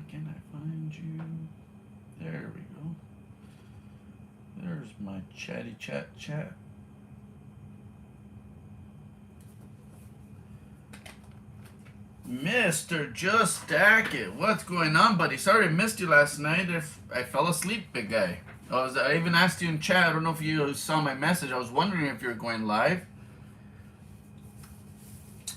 can I find you? There we go. There's my chatty chat. Mr. Just Stack It. What's going on, buddy? Sorry I missed you last night. If I fell asleep, big guy. I even asked you in chat. I don't know if you saw my message. I was wondering if you were going live.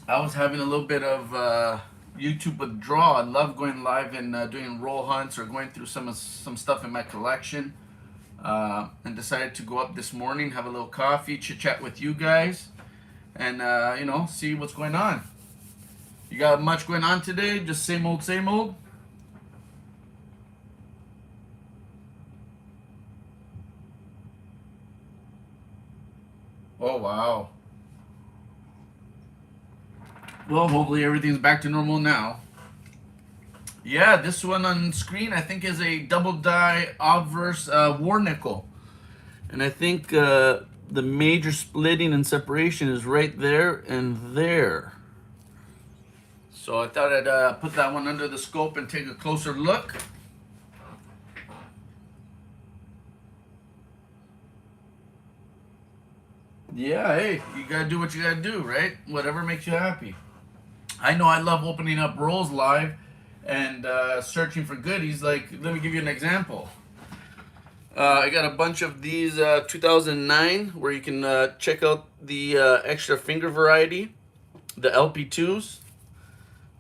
I was having a little bit of YouTube withdrawal. I love going live and doing roll hunts or going through some stuff in my collection. And decided to go up this morning, have a little coffee, chit chat with you guys, and see what's going on. You got much going on today? Just same old, same old? Oh, wow. Well, hopefully everything's back to normal now. Yeah, this one on screen I think is a double die obverse war nickel. And I think the major splitting and separation is right there and there. So I thought I'd put that one under the scope and take a closer look. Yeah, hey, you gotta do what you gotta do, right? Whatever makes you happy. I know I love opening up rolls live and searching for goodies. Like, let me give you an example. I got a bunch of these 2009 where you can check out the extra finger variety, the LP2s.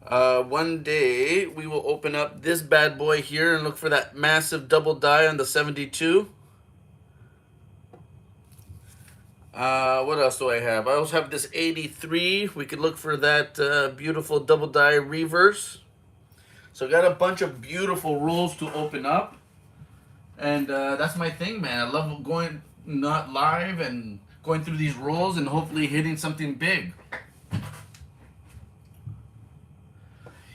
One day we will open up this bad boy here and look for that massive double die on the 72. What else do I have? I also have this 83. We could look for that beautiful double die reverse. So I got a bunch of beautiful rolls to open up. And that's my thing, man. I love going not live and going through these rolls and hopefully hitting something big.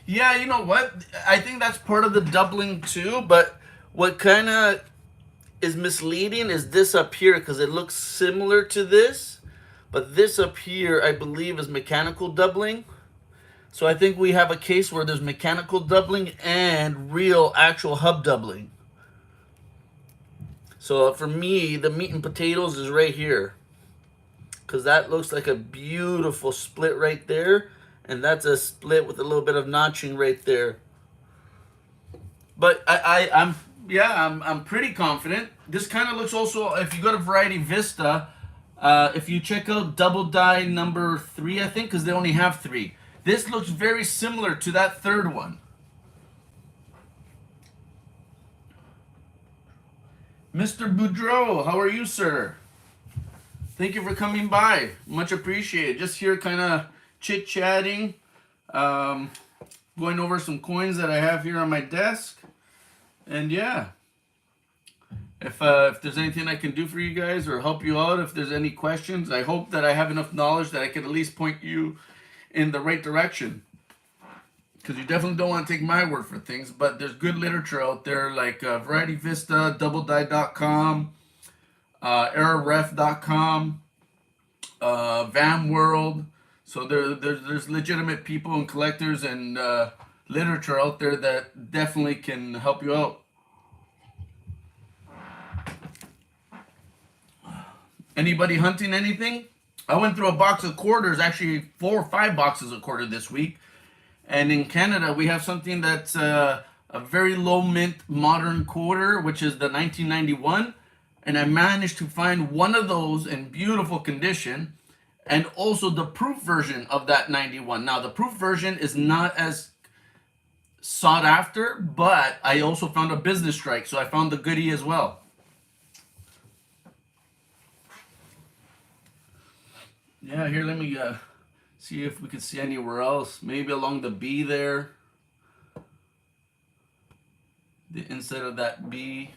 Yeah, you know what? I think that's part of the doubling too, but what kind of is misleading is this up here because it looks similar to this, but this up here I believe is mechanical doubling. So I think we have a case where there's mechanical doubling and real actual hub doubling. So for me, the meat and potatoes is right here because that looks like a beautiful split right there. And that's a split with a little bit of notching right there. But I'm pretty confident. This kind of looks also, if you go to Variety Vista, if you check out double die number 3, I think, because they only have 3. This looks very similar to that third one. Mr. Boudreau, how are you, sir? Thank you for coming by. Much appreciated. Just here kind of chit-chatting, going over some coins that I have here on my desk. And yeah, if there's anything I can do for you guys or help you out, if there's any questions, I hope that I have enough knowledge that I can at least point you in the right direction. Because you definitely don't want to take my word for things, but there's good literature out there like Variety Vista, DoubleDie.com, ErrorRef.com, Vam World. So there's legitimate people and collectors and literature out there that definitely can help you out. Anybody hunting anything? I went through a box of quarters, actually 4 or 5 boxes of quarter this week. And in Canada, we have something that's a very low mint modern quarter, which is the 1991. And I managed to find one of those in beautiful condition. And also the proof version of that 91. Now, the proof version is not as sought after, but I also found a business strike, so I found the goodie as well. Yeah, here, let me see if we can see anywhere else. Maybe along the B there. The inside of that B.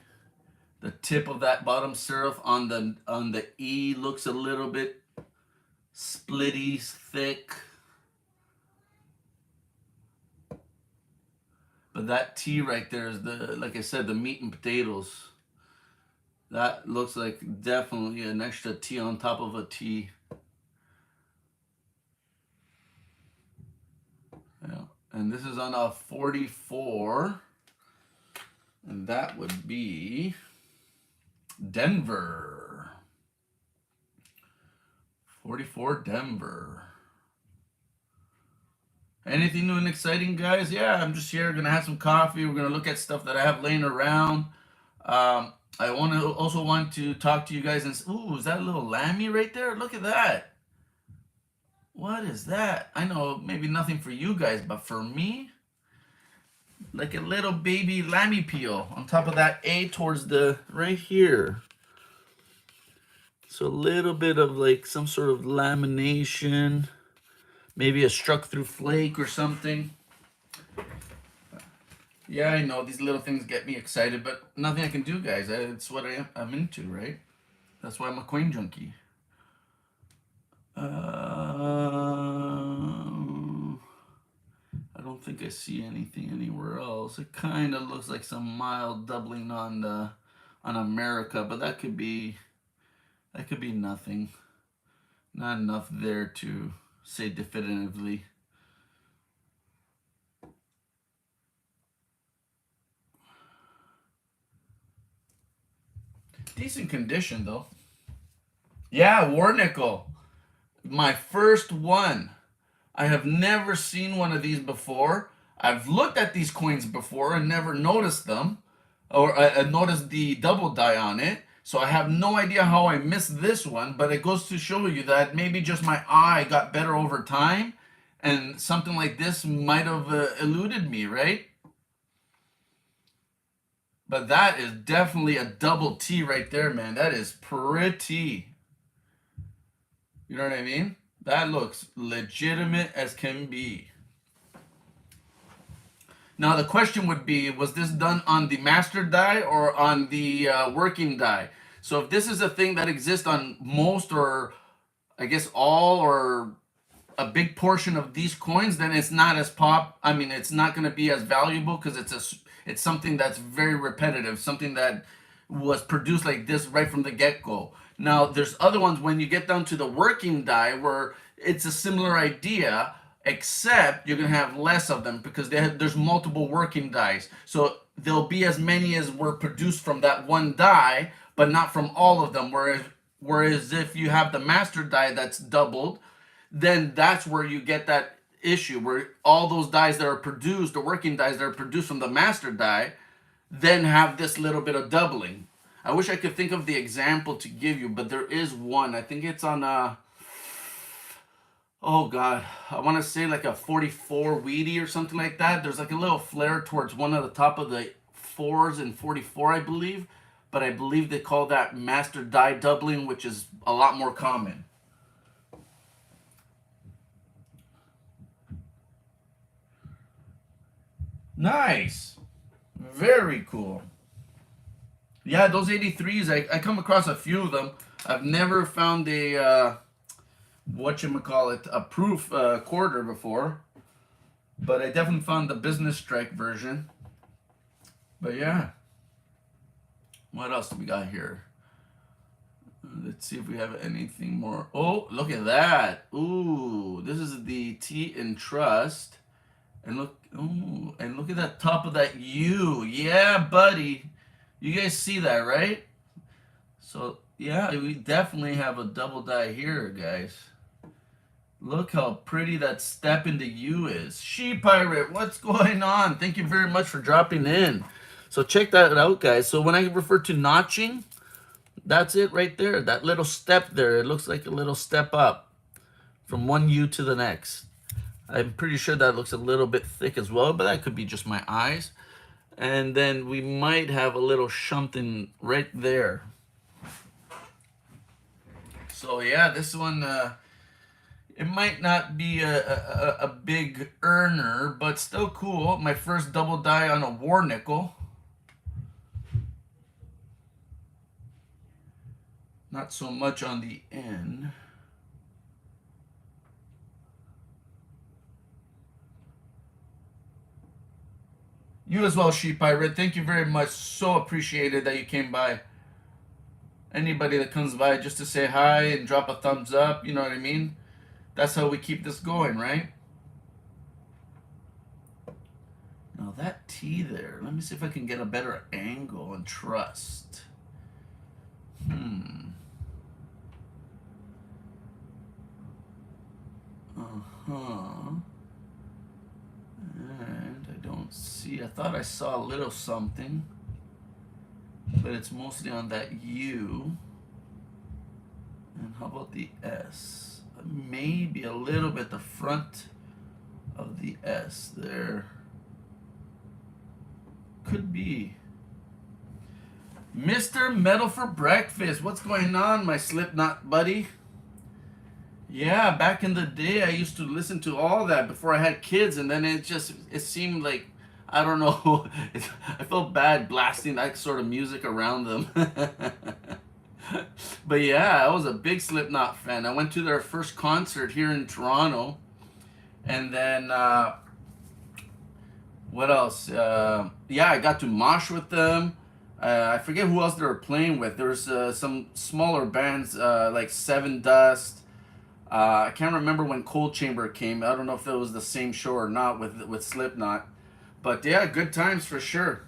The tip of that bottom serif on the E looks a little bit splitty, thick. But that T right there is the, like I said, the meat and potatoes. That looks like definitely an extra T on top of a T. Yeah. And this is on a 44. And that would be Denver. 44 Denver. Anything new and exciting, guys? Yeah, I'm just here. Gonna have some coffee. We're gonna look at stuff that I have laying around. I also want to talk to you guys. And ooh, is that a little lammy right there? Look at that. What is that? I know maybe nothing for you guys, but for me, like a little baby lammy peel on top of that A towards the right here. So a little bit of like some sort of lamination, maybe a struck through flake or something. Yeah, I know these little things get me excited, but nothing I can do, guys. It's what I'm into, right? That's why I'm a coin junkie. I don't think I see anything anywhere else. It kind of looks like some mild doubling on America, but that could be nothing. Not enough there to say definitively. Decent condition though. Yeah, war nickel. My first one. I have never seen one of these before. I've looked at these coins before and never noticed them, or noticed the double die on it. So I have no idea how I missed this one, but it goes to show you that maybe just my eye got better over time, and something like this might have eluded me, right? But that is definitely a double T right there, man. That is pretty. You know what I mean? That looks legitimate as can be. Now the question would be, was this done on the master die or on the working die? So if this is a thing that exists on most, or I guess all, or a big portion of these coins, then it's not as it's not going to be as valuable because it's something that's very repetitive, something that was produced like this right from the get-go. Now there's other ones when you get down to the working die where it's a similar idea, except you're gonna have less of them because there's multiple working dies. So there'll be as many as were produced from that one die, but not from all of them. Whereas if you have the master die that's doubled, then that's where you get that issue where all those dies that are produced, the working dies that are produced from the master die, then have this little bit of doubling. I wish I could think of the example to give you, but there is one. I think it's on oh god, I want to say like a 44 Wheatie or something like that. There's like a little flare towards one of the top of the fours in 44, I believe. But I believe they call that master die doubling, which is a lot more common. Nice. Very cool. Yeah, those 83s, I come across a few of them. I've never found a, whatchamacallit, a proof quarter before. But I definitely found the business strike version. But yeah. What else do we got here? Let's see if we have anything more. Oh, look at that. Ooh, this is the T in Trust. And look, ooh, and look at that top of that U. Yeah, buddy. You guys see that, right? So, yeah, we definitely have a double die here, guys. Look how pretty that step into U is. She Pirate, what's going on? Thank you very much for dropping in. So check that out, guys. So when I refer to notching, that's it right there. That little step there. It looks like a little step up from one U to the next. I'm pretty sure that looks a little bit thick as well, but that could be just my eyes. And then we might have a little something right there. So yeah, this one, it might not be a big earner, but still cool. My first double die on a war nickel. Not so much on the N. You as well, Sheep Pirate. Thank you very much. So appreciated that you came by. Anybody that comes by just to say hi and drop a thumbs up, you know what I mean? That's how we keep this going, right? Now that T there, let me see if I can get a better angle and trust. Uh-huh. And I don't see, I thought I saw a little something, but it's mostly on that U. And how about the S? Maybe a little bit the front of the S there. Could be. Mr. Metal for Breakfast. What's going on, my Slipknot buddy? Yeah, back in the day, I used to listen to all that before I had kids, and then it seemed like, I don't know, I felt bad blasting that sort of music around them. But yeah, I was a big Slipknot fan. I went to their first concert here in Toronto, and then what else? Yeah, I got to mosh with them. I forget who else they were playing with. There was some smaller bands like Seven Dust. I can't remember when Cold Chamber came. I don't know if it was the same show or not with Slipknot. But yeah, good times for sure.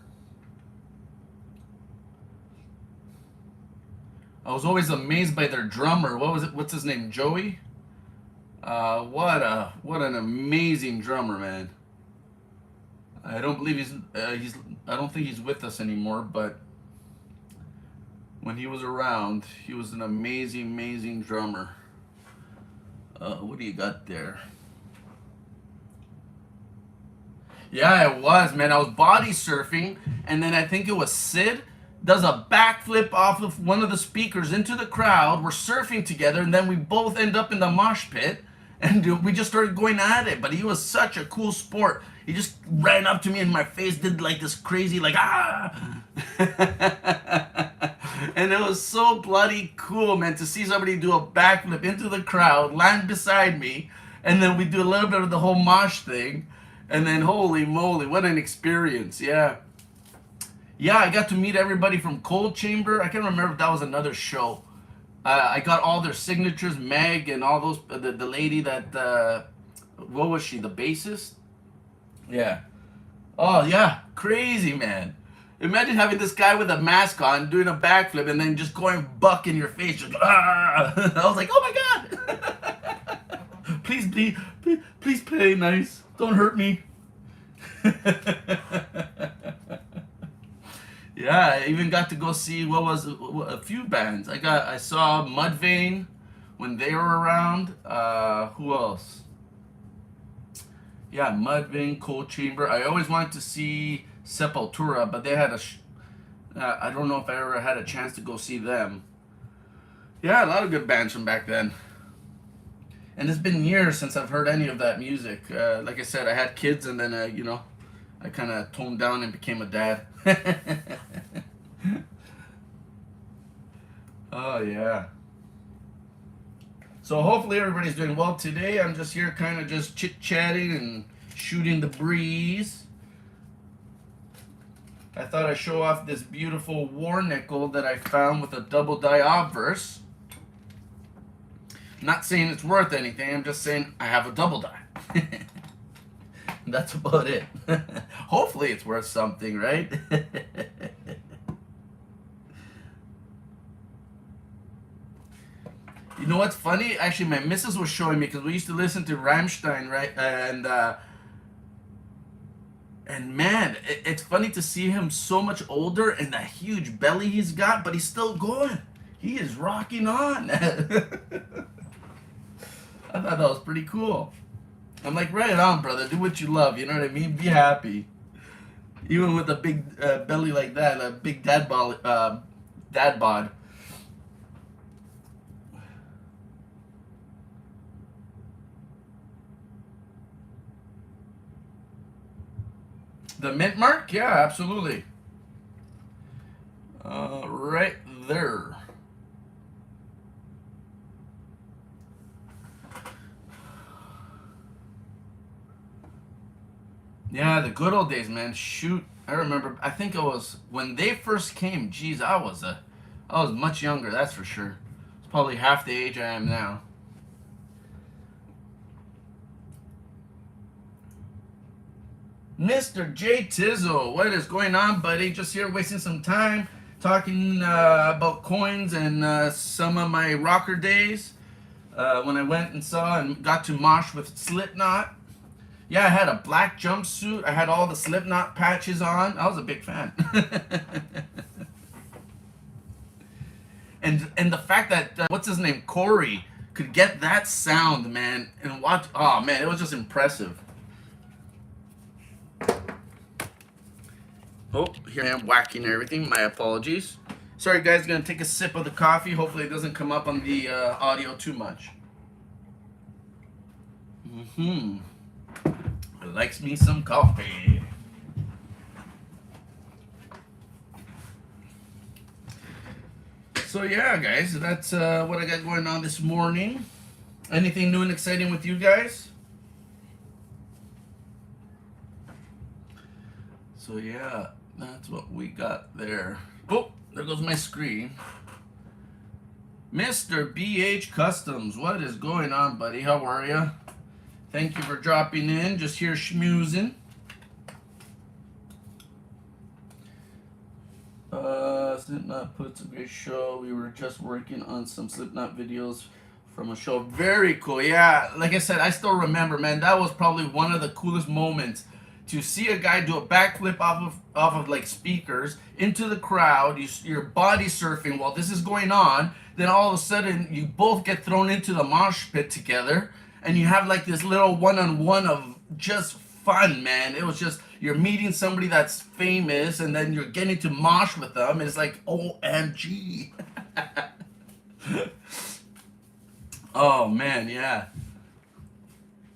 I was always amazed by their drummer. What was it? What's his name? Joey? What an amazing drummer, man. I don't believe I don't think he's with us anymore, but when he was around, he was an amazing drummer. What do you got there? Yeah, it was, man. I was body surfing, and then I think it was Sid does a backflip off of one of the speakers into the crowd. We're surfing together, and then we both end up in the mosh pit, and we just started going at it. But he was such a cool sport. He just ran up to me in my face, did like this crazy, like, ah! And it was so bloody cool, man, to see somebody do a backflip into the crowd, land beside me, and then we do a little bit of the whole mosh thing. And then, holy moly, what an experience, yeah. Yeah, I got to meet everybody from Cold Chamber. I can't remember if that was another show. I got all their signatures, Meg and all those, the lady that, what was she, the bassist? Yeah. Oh, yeah, crazy, man. Imagine having this guy with a mask on doing a backflip and then just going buck in your face. Just, ah! I was like, oh my God. Please play nice. Don't hurt me. Yeah, I even got to go see a few bands. I saw Mudvayne when they were around. Who else? Yeah, Mudvayne, Cold Chamber. I always wanted to see Sepultura, but they had I don't know if I ever had a chance to go see them. Yeah, a lot of good bands from back then. And it's been years since I've heard any of that music. Like I said, I had kids, and then I kind of toned down and became a dad. Oh yeah. So hopefully everybody's doing well today. I'm just here kind of just chit-chatting and shooting the breeze. I thought I'd show off this beautiful war nickel that I found with a double die obverse. Not saying it's worth anything, I'm just saying I have a double die. That's about it. Hopefully it's worth something, right? You know what's funny? Actually, my missus was showing me, because we used to listen to Rammstein, right? And man, it's funny to see him so much older and that huge belly he's got, but he's still going. He is rocking on. I thought that was pretty cool. I'm like, right on, brother. Do what you love. You know what I mean? Be happy. Even with a big belly like that, a big dad bod. The mint mark? Yeah, absolutely. Right there. Yeah, the good old days, man. Shoot, I remember. I think it was when they first came. Geez, I was much younger. That's for sure. It's probably half the age I am now. Mr. J Tizzle, what is going on, buddy? Just here wasting some time talking about coins and some of my rocker days when I went and saw and got to mosh with Slipknot. Yeah, I had a black jumpsuit. I had all the Slipknot patches on. I was a big fan. and the fact that what's his name, Corey, could get that sound, man, and watch. Oh man, it was just impressive. Oh, here I am whacking everything. My apologies. Sorry, guys. Gonna take a sip of the coffee. Hopefully, it doesn't come up on the audio too much. I likes me some coffee. So yeah, guys, that's what I got going on this morning. Anything new and exciting with you guys? So yeah, that's what we got there. Oh, there goes my screen. Mr. BH Customs, what is going on, buddy? How are you? Thank you for dropping in. Just here schmoozing. Slipknot puts a great show. We were just working on some Slipknot videos from a show. Very cool. Yeah, like I said, I still remember, man. That was probably one of the coolest moments to see a guy do a backflip off of like speakers into the crowd. You're body surfing while this is going on. Then all of a sudden, you both get thrown into the mosh pit together, and you have like this little one-on-one of just fun, man. It was just, you're meeting somebody that's famous, and then you're getting to mosh with them, and it's like, OMG. Oh, man, yeah.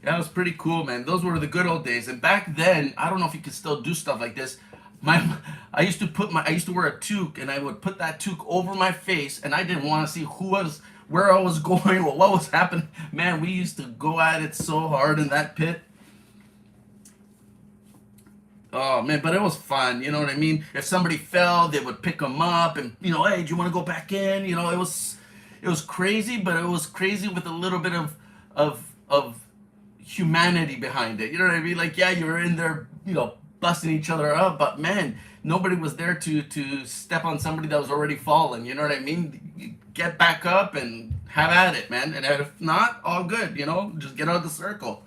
That was pretty cool, man. Those were the good old days. And back then, I don't know if you could still do stuff like this. I used to wear a toque, and I would put that toque over my face, and I didn't want to see where I was going or what was happening. Man, we used to go at it so hard in that pit. Oh man, but it was fun. You know what I mean? If somebody fell, they would pick them up, and hey, do you want to go back in? It was crazy, but it was crazy with a little bit of humanity behind it. You know what I mean? Like, yeah, you were in there, busting each other up, but man, nobody was there to step on somebody that was already fallen. You know what I mean? You get back up and have at it, man. And if not, all good. Just get out of the circle.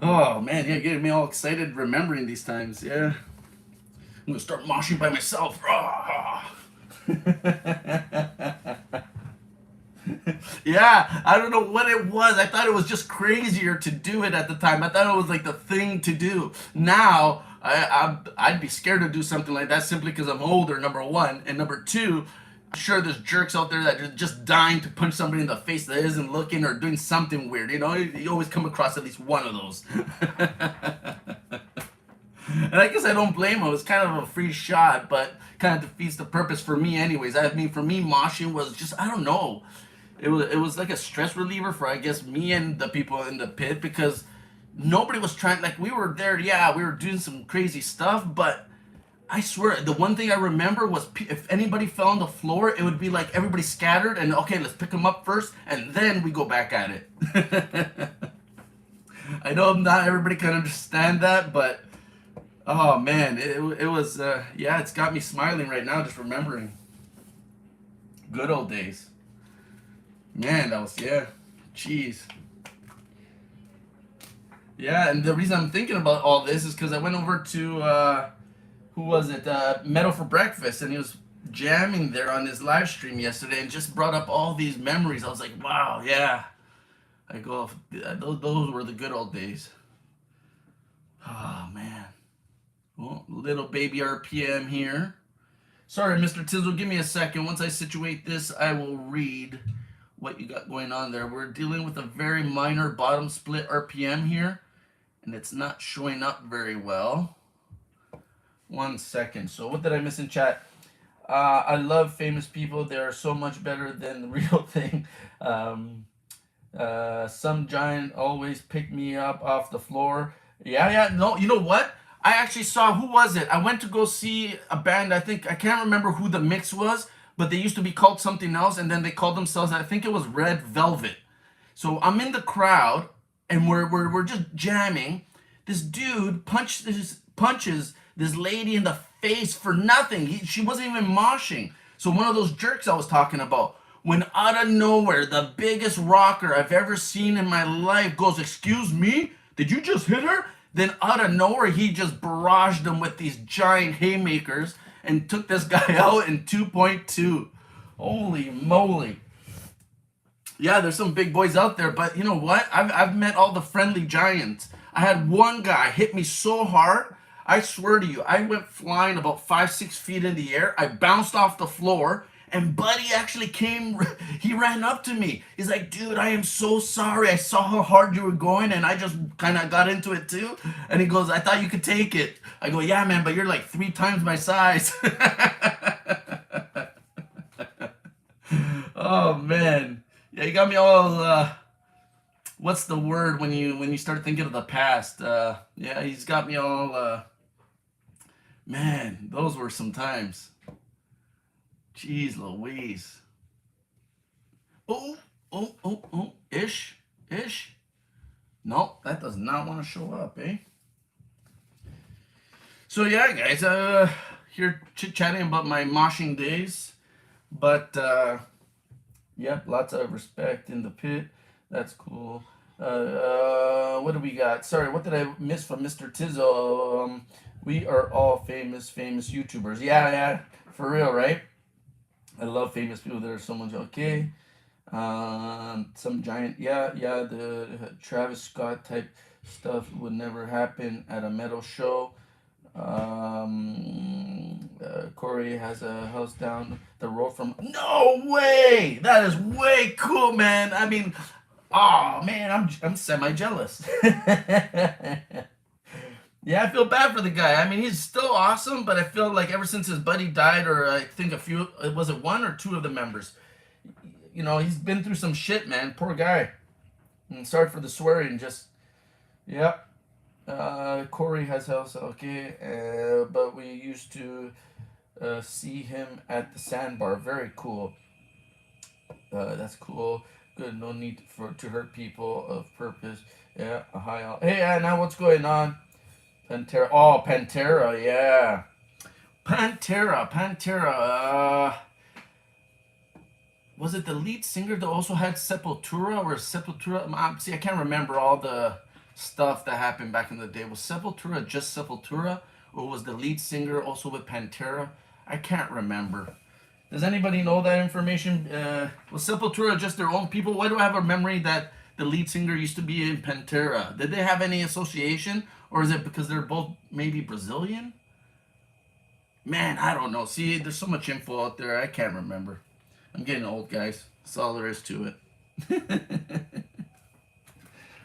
Oh man, yeah, getting me all excited remembering these times. Yeah, I'm gonna start moshing by myself. Yeah, I don't know what it was. I thought it was just crazier to do it at the time. I thought it was like the thing to do. Now, I'd be scared to do something like that simply because I'm older, number one. And number two, I'm sure there's jerks out there that are just dying to punch somebody in the face that isn't looking or doing something weird. You always come across at least one of those. And I guess I don't blame them. It's kind of a free shot, but kind of defeats the purpose for me anyways. I mean, for me, moshing was just, I don't know. It was like a stress reliever for, I guess, me and the people in the pit, because nobody was trying, like, we were there, yeah, we were doing some crazy stuff, but I swear, the one thing I remember was if anybody fell on the floor, it would be like everybody scattered, and okay, let's pick them up first, and then we go back at it. I know not everybody can understand that, but oh man, it was, yeah, it's got me smiling right now just remembering. Good old days. Man, that was, yeah, jeez. Yeah, and the reason I'm thinking about all this is because I went over to, who was it, Metal for Breakfast, and he was jamming there on his live stream yesterday and just brought up all these memories. I was like, wow, yeah. I go, those were the good old days. Oh, man. Well, little baby RPM here. Sorry, Mr. Tizzle, give me a second. Once I situate this, I will read what you got going on there. We're dealing with a very minor bottom split RPM here, and it's not showing up very well. 1 second. So what did I miss in chat? I love famous people. They are so much better than the real thing. Some giant always pick me up off the floor. Yeah. No, you know what? I actually saw, who was it? I went to go see a band. I can't remember who the mix was, but they used to be called something else, and then they called themselves, I think it was Red Velvet. So I'm in the crowd, and we're just jamming. This dude punches this lady in the face for nothing. She wasn't even moshing. So one of those jerks I was talking about, when out of nowhere, the biggest rocker I've ever seen in my life goes, "Excuse me, did you just hit her?" Then out of nowhere, he just barraged him with these giant haymakers and took this guy out in 2.2. Holy moly. Yeah, there's some big boys out there, but you know what? I've met all the friendly giants. I had one guy hit me so hard, I swear to you, I went flying about 5, 6 feet in the air. I bounced off the floor, and Buddy actually came. He ran up to me. He's like, "Dude, I am so sorry. I saw how hard you were going, and I just kind of got into it too." And he goes, "I thought you could take it." I go, "Yeah, man, but you're like 3 times my size." Oh man, yeah, you got me all. What's the word when you start thinking of the past? Yeah, he's got me all. Man, those were some times. Jeez Louise. Oh, oh, oh, oh. Ish. No, that does not want to show up, eh? So yeah, guys, here chit-chatting about my moshing days. But yep, lots of respect in the pit. That's cool. What do we got? Sorry, what did I miss from Mr. Tizzo? We are all famous YouTubers. Yeah, for real, right? I love famous people. There's someone's okay. Some giant, yeah. The Travis Scott type stuff would never happen at a metal show. Corey has a house down the road from. No way! That is way cool, man. I mean, oh man, I'm semi jealous. Yeah, I feel bad for the guy. I mean, he's still awesome, but I feel like ever since his buddy died, or I think was it 1 or 2 of the members? You know, he's been through some shit, man. Poor guy. And sorry for the swearing. Just, yeah. Corey has house, okay, but we used to see him at the sandbar. Very cool. That's cool. Good. No need to hurt people of purpose. Yeah. Hi. Hey, Anna, what's going on? Pantera. Oh, Pantera. Yeah. Pantera. Was it the lead singer that also had Sepultura, or Sepultura? See, I can't remember all the stuff that happened back in the day. Was Sepultura just Sepultura, or was the lead singer also with Pantera? I can't remember. Does anybody know that information? Was Sepultura just their own people? Why do I have a memory that the lead singer used to be in Pantera? Did they have any association, or is it because they're both maybe Brazilian? Man, I don't know. See, there's so much info out there, I can't remember. I'm getting old, guys. That's all there is to it.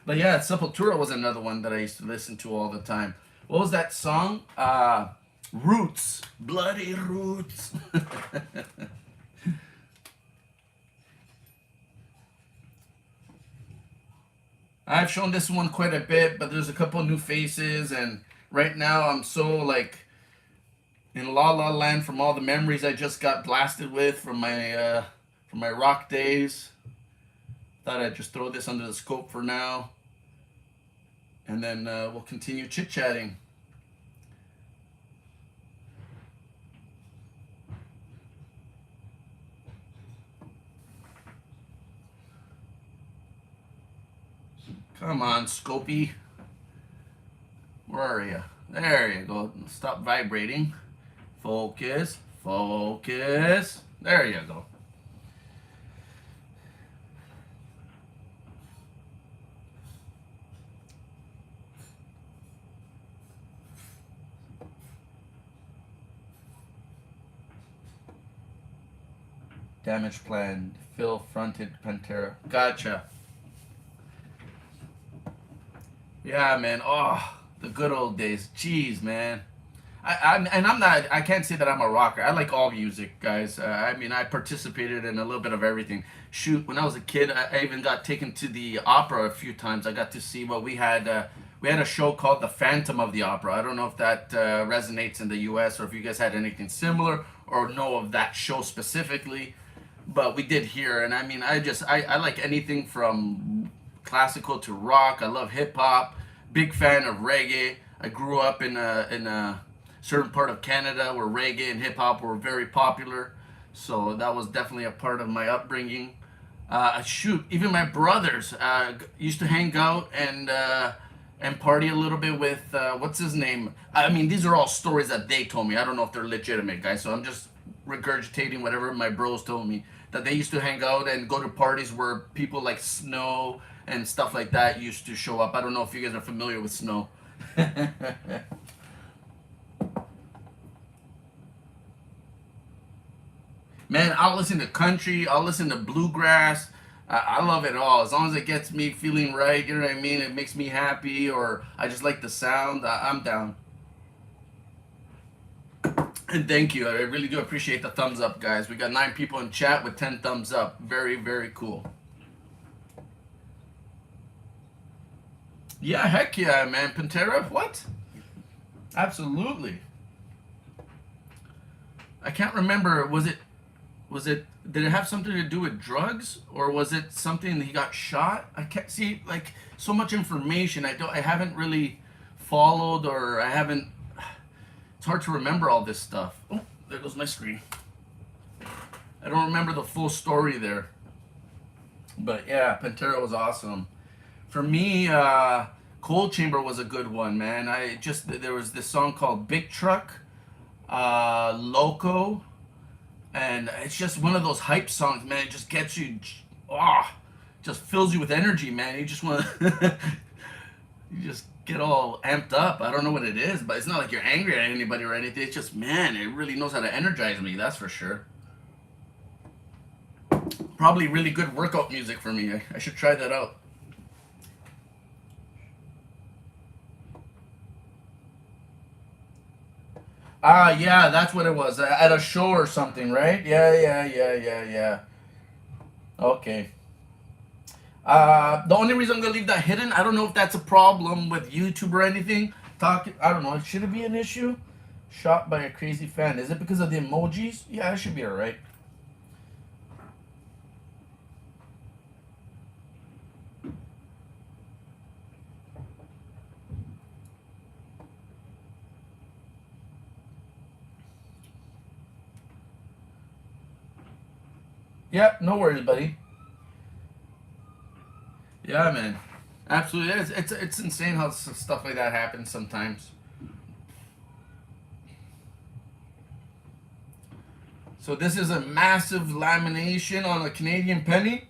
But yeah, Sepultura was another one that I used to listen to all the time. What was that song? Roots. Bloody Roots. I've shown this one quite a bit, but there's a couple new faces, and right now I'm so like in La La Land from all the memories I just got blasted with from my rock days. Thought I'd just throw this under the scope for now, and then we'll continue chit-chatting. Come on, Scopy. Where are you? There you go. Stop vibrating. Focus. Focus. There you go. Damage plan. Phil fronted Pantera. Gotcha. Yeah, man. Oh, the good old days. Jeez, man. I'm not. I can't say that I'm a rocker. I like all music, guys. I mean, I participated in a little bit of everything. Shoot, when I was a kid, I even got taken to the opera a few times. I got to see what we had. We had a show called The Phantom of the Opera. I don't know if that resonates in the U.S. or if you guys had anything similar or know of that show specifically. But we did here, and I mean, I like anything from classical to rock. I love hip hop. Big fan of reggae. I grew up in a certain part of Canada where reggae and hip hop were very popular. So that was definitely a part of my upbringing. Shoot, even my brothers used to hang out and party a little bit with what's his name. I mean, these are all stories that they told me. I don't know if they're legitimate, guys. So I'm just regurgitating whatever my bros told me, that they used to hang out and go to parties where people like Snow and stuff like that used to show up. I don't know if you guys are familiar with Snow. Man, I'll listen to country. I'll listen to bluegrass. I love it all. As long as it gets me feeling right, you know what I mean? It makes me happy, or I just like the sound. I'm down. And thank you. I really do appreciate the thumbs up, guys. We got 9 people in chat with 10 thumbs up. Very, very cool. Yeah, heck yeah, man. Pantera, what? Absolutely. I can't remember. Was it did it have something to do with drugs, or was it something that he got shot? I can't see, like, so much information. I haven't really followed, or I haven't. It's hard to remember all this stuff. Oh, there goes my screen. I don't remember the full story there. But yeah, Pantera was awesome. For me, Cold Chamber was a good one, man. There was this song called Big Truck, Loco, and it's just one of those hype songs, man. It just gets you, just fills you with energy, man. You just want to, you just get all amped up. I don't know what it is, but it's not like you're angry at anybody or anything. It's just, man, it really knows how to energize me. That's for sure. Probably really good workout music for me. I should try that out. Ah, yeah, that's what it was. At a show or something, right? Yeah, yeah, yeah, yeah, yeah. Okay. The only reason I'm gonna leave that hidden, I don't know if that's a problem with YouTube or anything. I don't know. Should it be an issue? Shot by a crazy fan. Is it because of the emojis? Yeah, it should be alright. Yeah, no worries, buddy. Yeah, man. Absolutely. It's insane how stuff like that happens sometimes. So this is a massive lamination on a Canadian penny.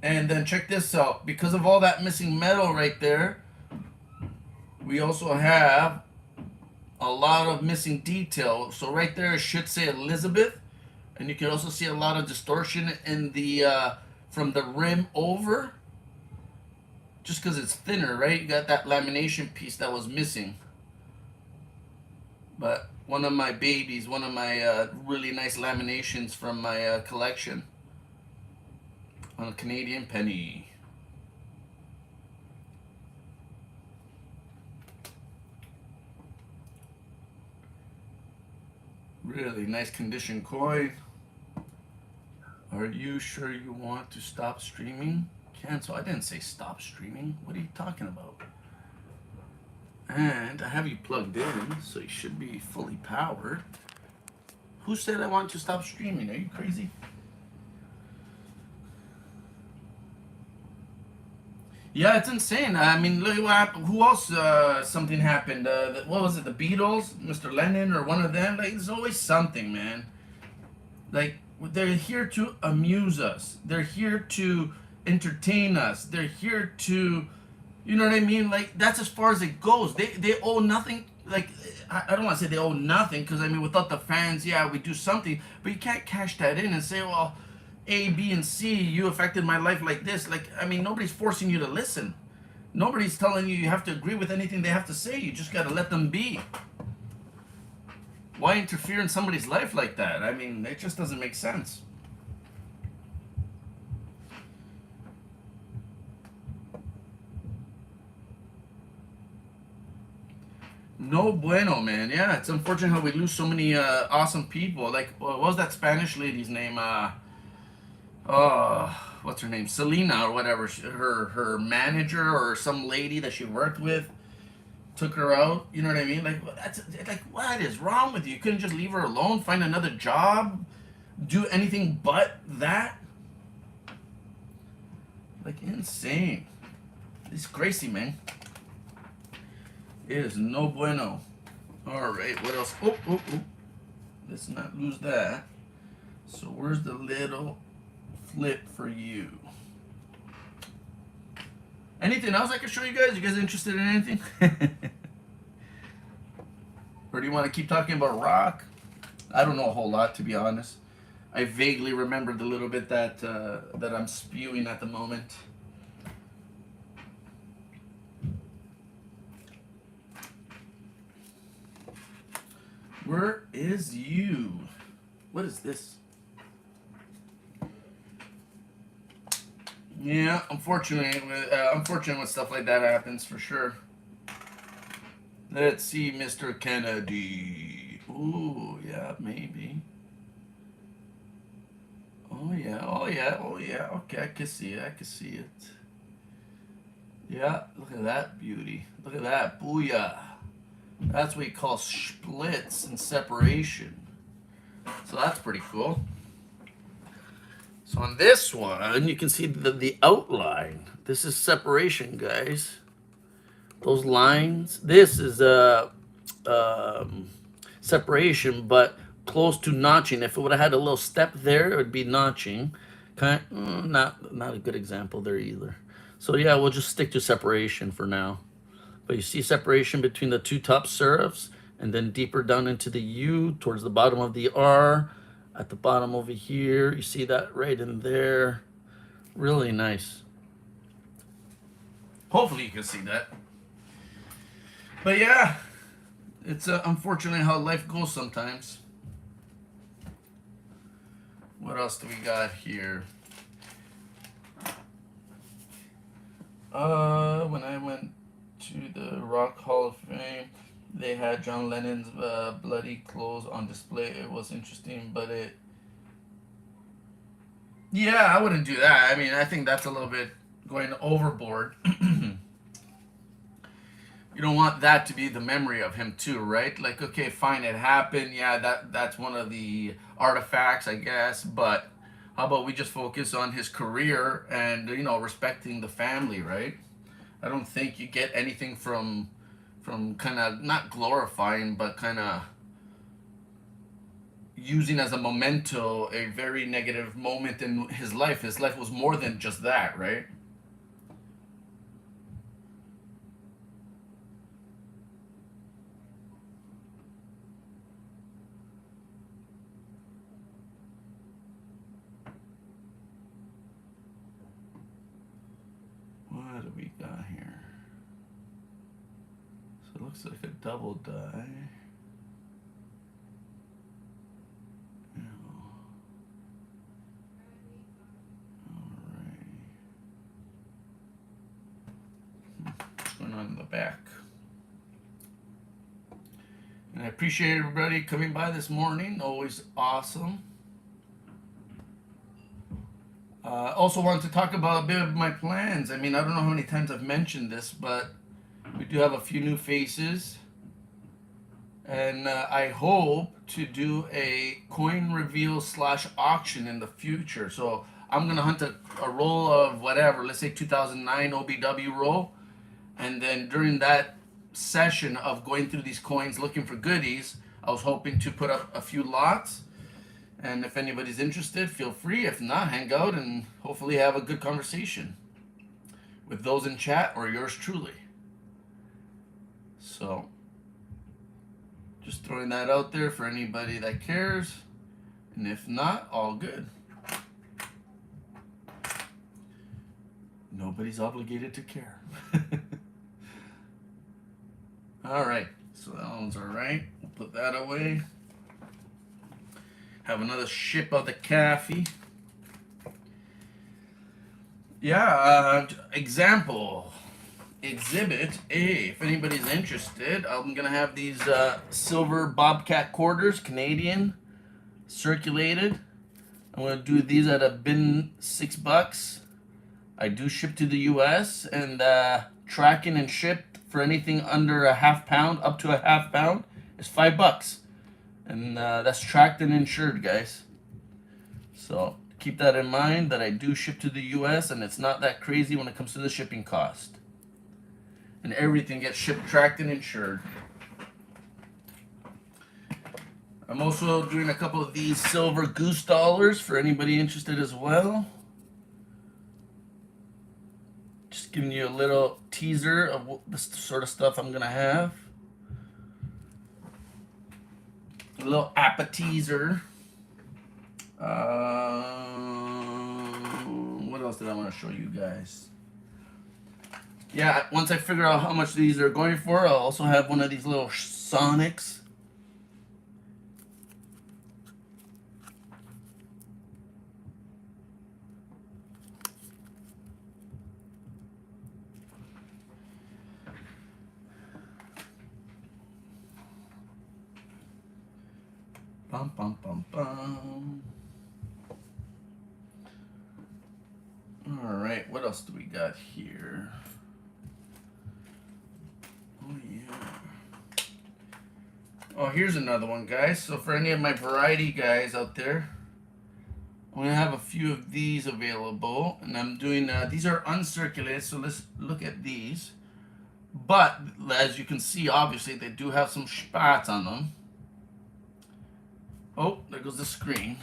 And then check this out. Because of all that missing metal right there, we also have a lot of missing detail. So right there it should say Elizabeth. And you can also see a lot of distortion in the from the rim over. Just because it's thinner, right? You got that lamination piece that was missing. But one of my babies, one of my really nice laminations from my collection on a Canadian penny. Really nice condition coin. Are you sure you want to stop streaming? Cancel. I didn't say stop streaming. What are you talking about? And I have you plugged in, so you should be fully powered. Who said I want to stop streaming? Are you crazy? Yeah, it's insane. I mean, look what happened. Who else? Something happened. What was it? The Beatles, Mr. Lennon, or one of them? Like, there's always something, man. Like, they're here to amuse us. They're here to entertain us. They're here to, you know what I mean? Like, that's as far as it goes. They owe nothing. Like, I don't want to say they owe nothing, because I mean, without the fans, yeah, we do something. But you can't cash that in and say, well, A, B, and C, you affected my life like this. Like, I mean, nobody's forcing you to listen. Nobody's telling you have to agree with anything they have to say. You just got to let them be. Why interfere in somebody's life like that? I mean, it just doesn't make sense. No bueno, man. Yeah, it's unfortunate how we lose so many awesome people. Like, what was that Spanish lady's name? what's her name? Selena or whatever. Her manager or some lady that she worked with took her out. You know what I mean? Like that's like what is wrong with you? You couldn't just leave her alone, find another job, do anything but that. Like insane. This Gracie, man. It is no bueno. All right, what else? Oh. Let's not lose that. So where's the little flip for you? Anything else I can show you guys? You guys interested in anything? Or do you want to keep talking about rock? I don't know a whole lot, to be honest. I vaguely remember the little bit that that I'm spewing at the moment. Where is you? What is this? Yeah, unfortunately, unfortunate when stuff like that happens for sure. Let's see, Mr. Kennedy. Ooh, yeah, maybe. Oh yeah. Okay, I can see it. Yeah, look at that beauty. Look at that, booyah. That's what you call splits and separation. So that's pretty cool. So on this one, you can see the outline. This is separation, guys. Those lines. This is separation, but close to notching. If it would have had a little step there, it would be notching. Not a good example there either. So yeah, we'll just stick to separation for now. But you see separation between the two top serifs, and then deeper down into the U towards the bottom of the R. At the bottom over here, you see that right in there. Really nice. Hopefully you can see that. But yeah, it's unfortunately how life goes sometimes. What else do we got here? When I went to the Rock Hall of Fame, they had John Lennon's bloody clothes on display. It was interesting, but yeah, I wouldn't do that. I mean, I think that's a little bit going overboard. You don't want that to be the memory of him too, right? Like, okay, fine, it happened. Yeah, that's one of the artifacts, I guess. But how about we just focus on his career and respecting the family, right? I don't think you get anything from kind of not glorifying, but kind of using as a memento a very negative moment in his life. His life was more than just that, right? What do we got here? So it looks like a double die. On the back. And I appreciate everybody coming by this morning. Always awesome. Also wanted to talk about a bit of my plans. I mean, I don't know how many times I've mentioned this, but we do have a few new faces. And I hope to do a coin reveal / auction in the future. So I'm going to hunt a roll of whatever, let's say 2009 OBW roll. And then during that session of going through these coins looking for goodies, I was hoping to put up a few lots. And if anybody's interested, feel free. If not, hang out and hopefully have a good conversation with those in chat or yours truly. So, just throwing that out there for anybody that cares. And if not, all good. Nobody's obligated to care. All right, so that one's all right. We'll put that away. Have another ship of the coffee. Yeah, example, exhibit A. If anybody's interested, I'm gonna have these silver Bobcat quarters, Canadian, circulated. I'm gonna do these at a bin $6. I do ship to the US, and tracking and shipped for anything under a half pound up to a half pound is $5. And that's tracked and insured, guys. So keep that in mind that I do ship to the US, and it's not that crazy when it comes to the shipping cost. And everything gets shipped, tracked, and insured. I'm also doing a couple of these silver goose dollars for anybody interested as well. Just giving you a little teaser of the sort of stuff I'm gonna have. A little appetizer. What else did I want to show you guys? Yeah, once I figure out how much these are going for, I'll also have one of these little Sonics. Bum, bum, bum, bum. All right, what else do we got here? Oh, yeah. Oh, here's another one, guys. So for any of my variety guys out there, I'm gonna have a few of these available, and I'm doing these are uncirculated, so let's look at these. But as you can see, obviously they do have some spots on them. Oh, there goes the screen.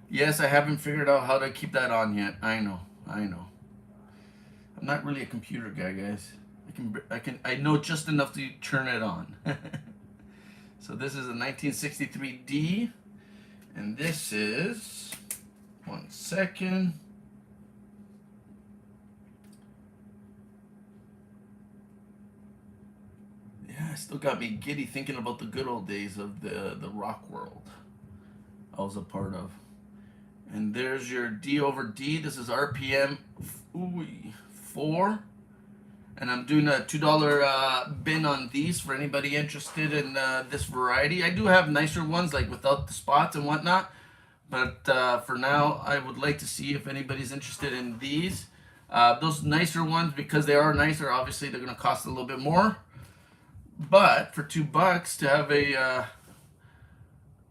Yes, I haven't figured out how to keep that on yet. I know. I'm not really a computer guy, guys. I know just enough to turn it on. So this is a 1963D, and this is, one second. Yeah, it still got me giddy thinking about the good old days of the rock world I was a part of. And there's your D over D. This is RPM 4. And I'm doing a $2 bin on these for anybody interested in this variety. I do have nicer ones, like without the spots and whatnot. But for now, I would like to see if anybody's interested in these. Those nicer ones, because they are nicer, obviously they're going to cost a little bit more. But for $2 to have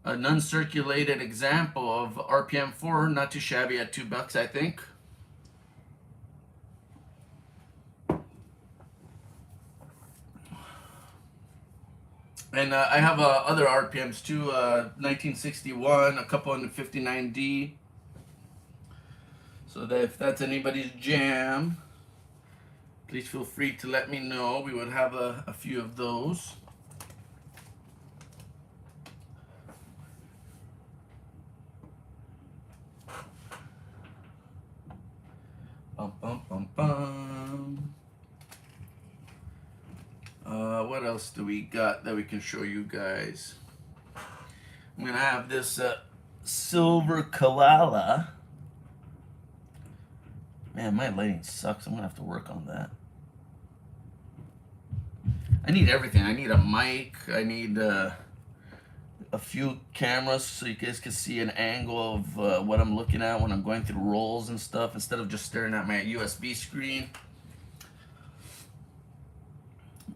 an uncirculated example of RPM 4, not too shabby at $2, I think. And I have other RPMs too, 1961, a couple in the 59D. So that if that's anybody's jam, please feel free to let me know. We would have a few of those. Bum, bum, bum, bum. What else do we got that we can show you guys? I'm gonna have this silver Kalala. Man, my lighting sucks. I'm gonna have to work on that. I need everything. I need a mic. I need a few cameras so you guys can see an angle of what I'm looking at when I'm going through rolls and stuff, instead of just staring at my USB screen.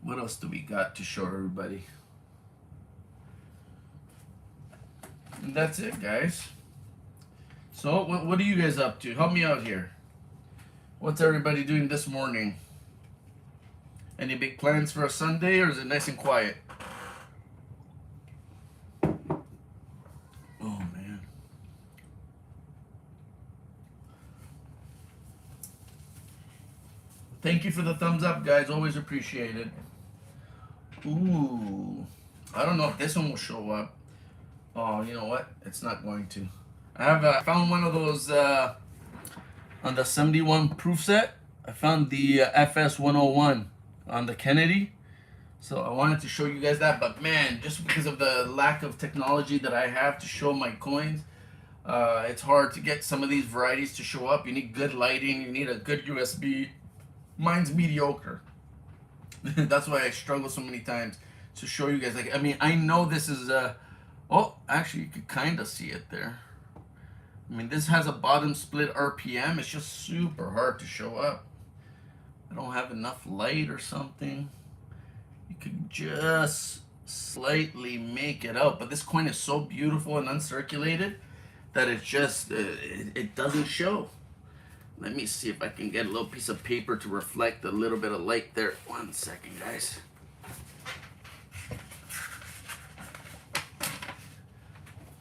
What else do we got to show everybody? And that's it, guys. So what are you guys up to? Help me out here. What's everybody doing this morning? Any big plans for a Sunday, or is it nice and quiet? Oh, man. Thank you for the thumbs up, guys. Always appreciated. Ooh. I don't know if this one will show up. Oh, you know what? It's not going to. I have found one of those on the 71 proof set. I found the FS101 on the Kennedy. So I wanted to show you guys that, but man, just because of the lack of technology that I have to show my coins, it's hard to get some of these varieties to show up. You need good lighting, you need a good USB. Mine's mediocre. That's why I struggle so many times to show you guys. Like, I mean, I know this is oh, actually you could kind of see it there. I mean, this has a bottom split RPM. It's just super hard to show up. I don't have enough light or something. You could just slightly make it out, but this coin is so beautiful and uncirculated that it just it doesn't show. Let me see if I can get a little piece of paper to reflect a little bit of light there. 1 second, guys.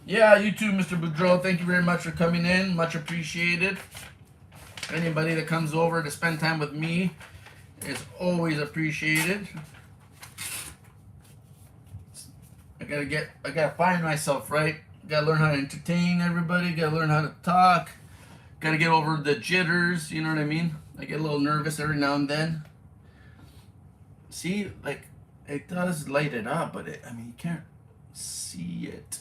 Yeah, you too, Mr. Boudreau. Thank you very much for coming in. Much appreciated. Anybody that comes over to spend time with me is always appreciated. I gotta find myself, right? Gotta learn how to entertain everybody. Gotta learn how to talk. Gotta get over the jitters. You know what I mean? I get a little nervous every now and then. See, like, it does light it up, but I mean, you can't see it.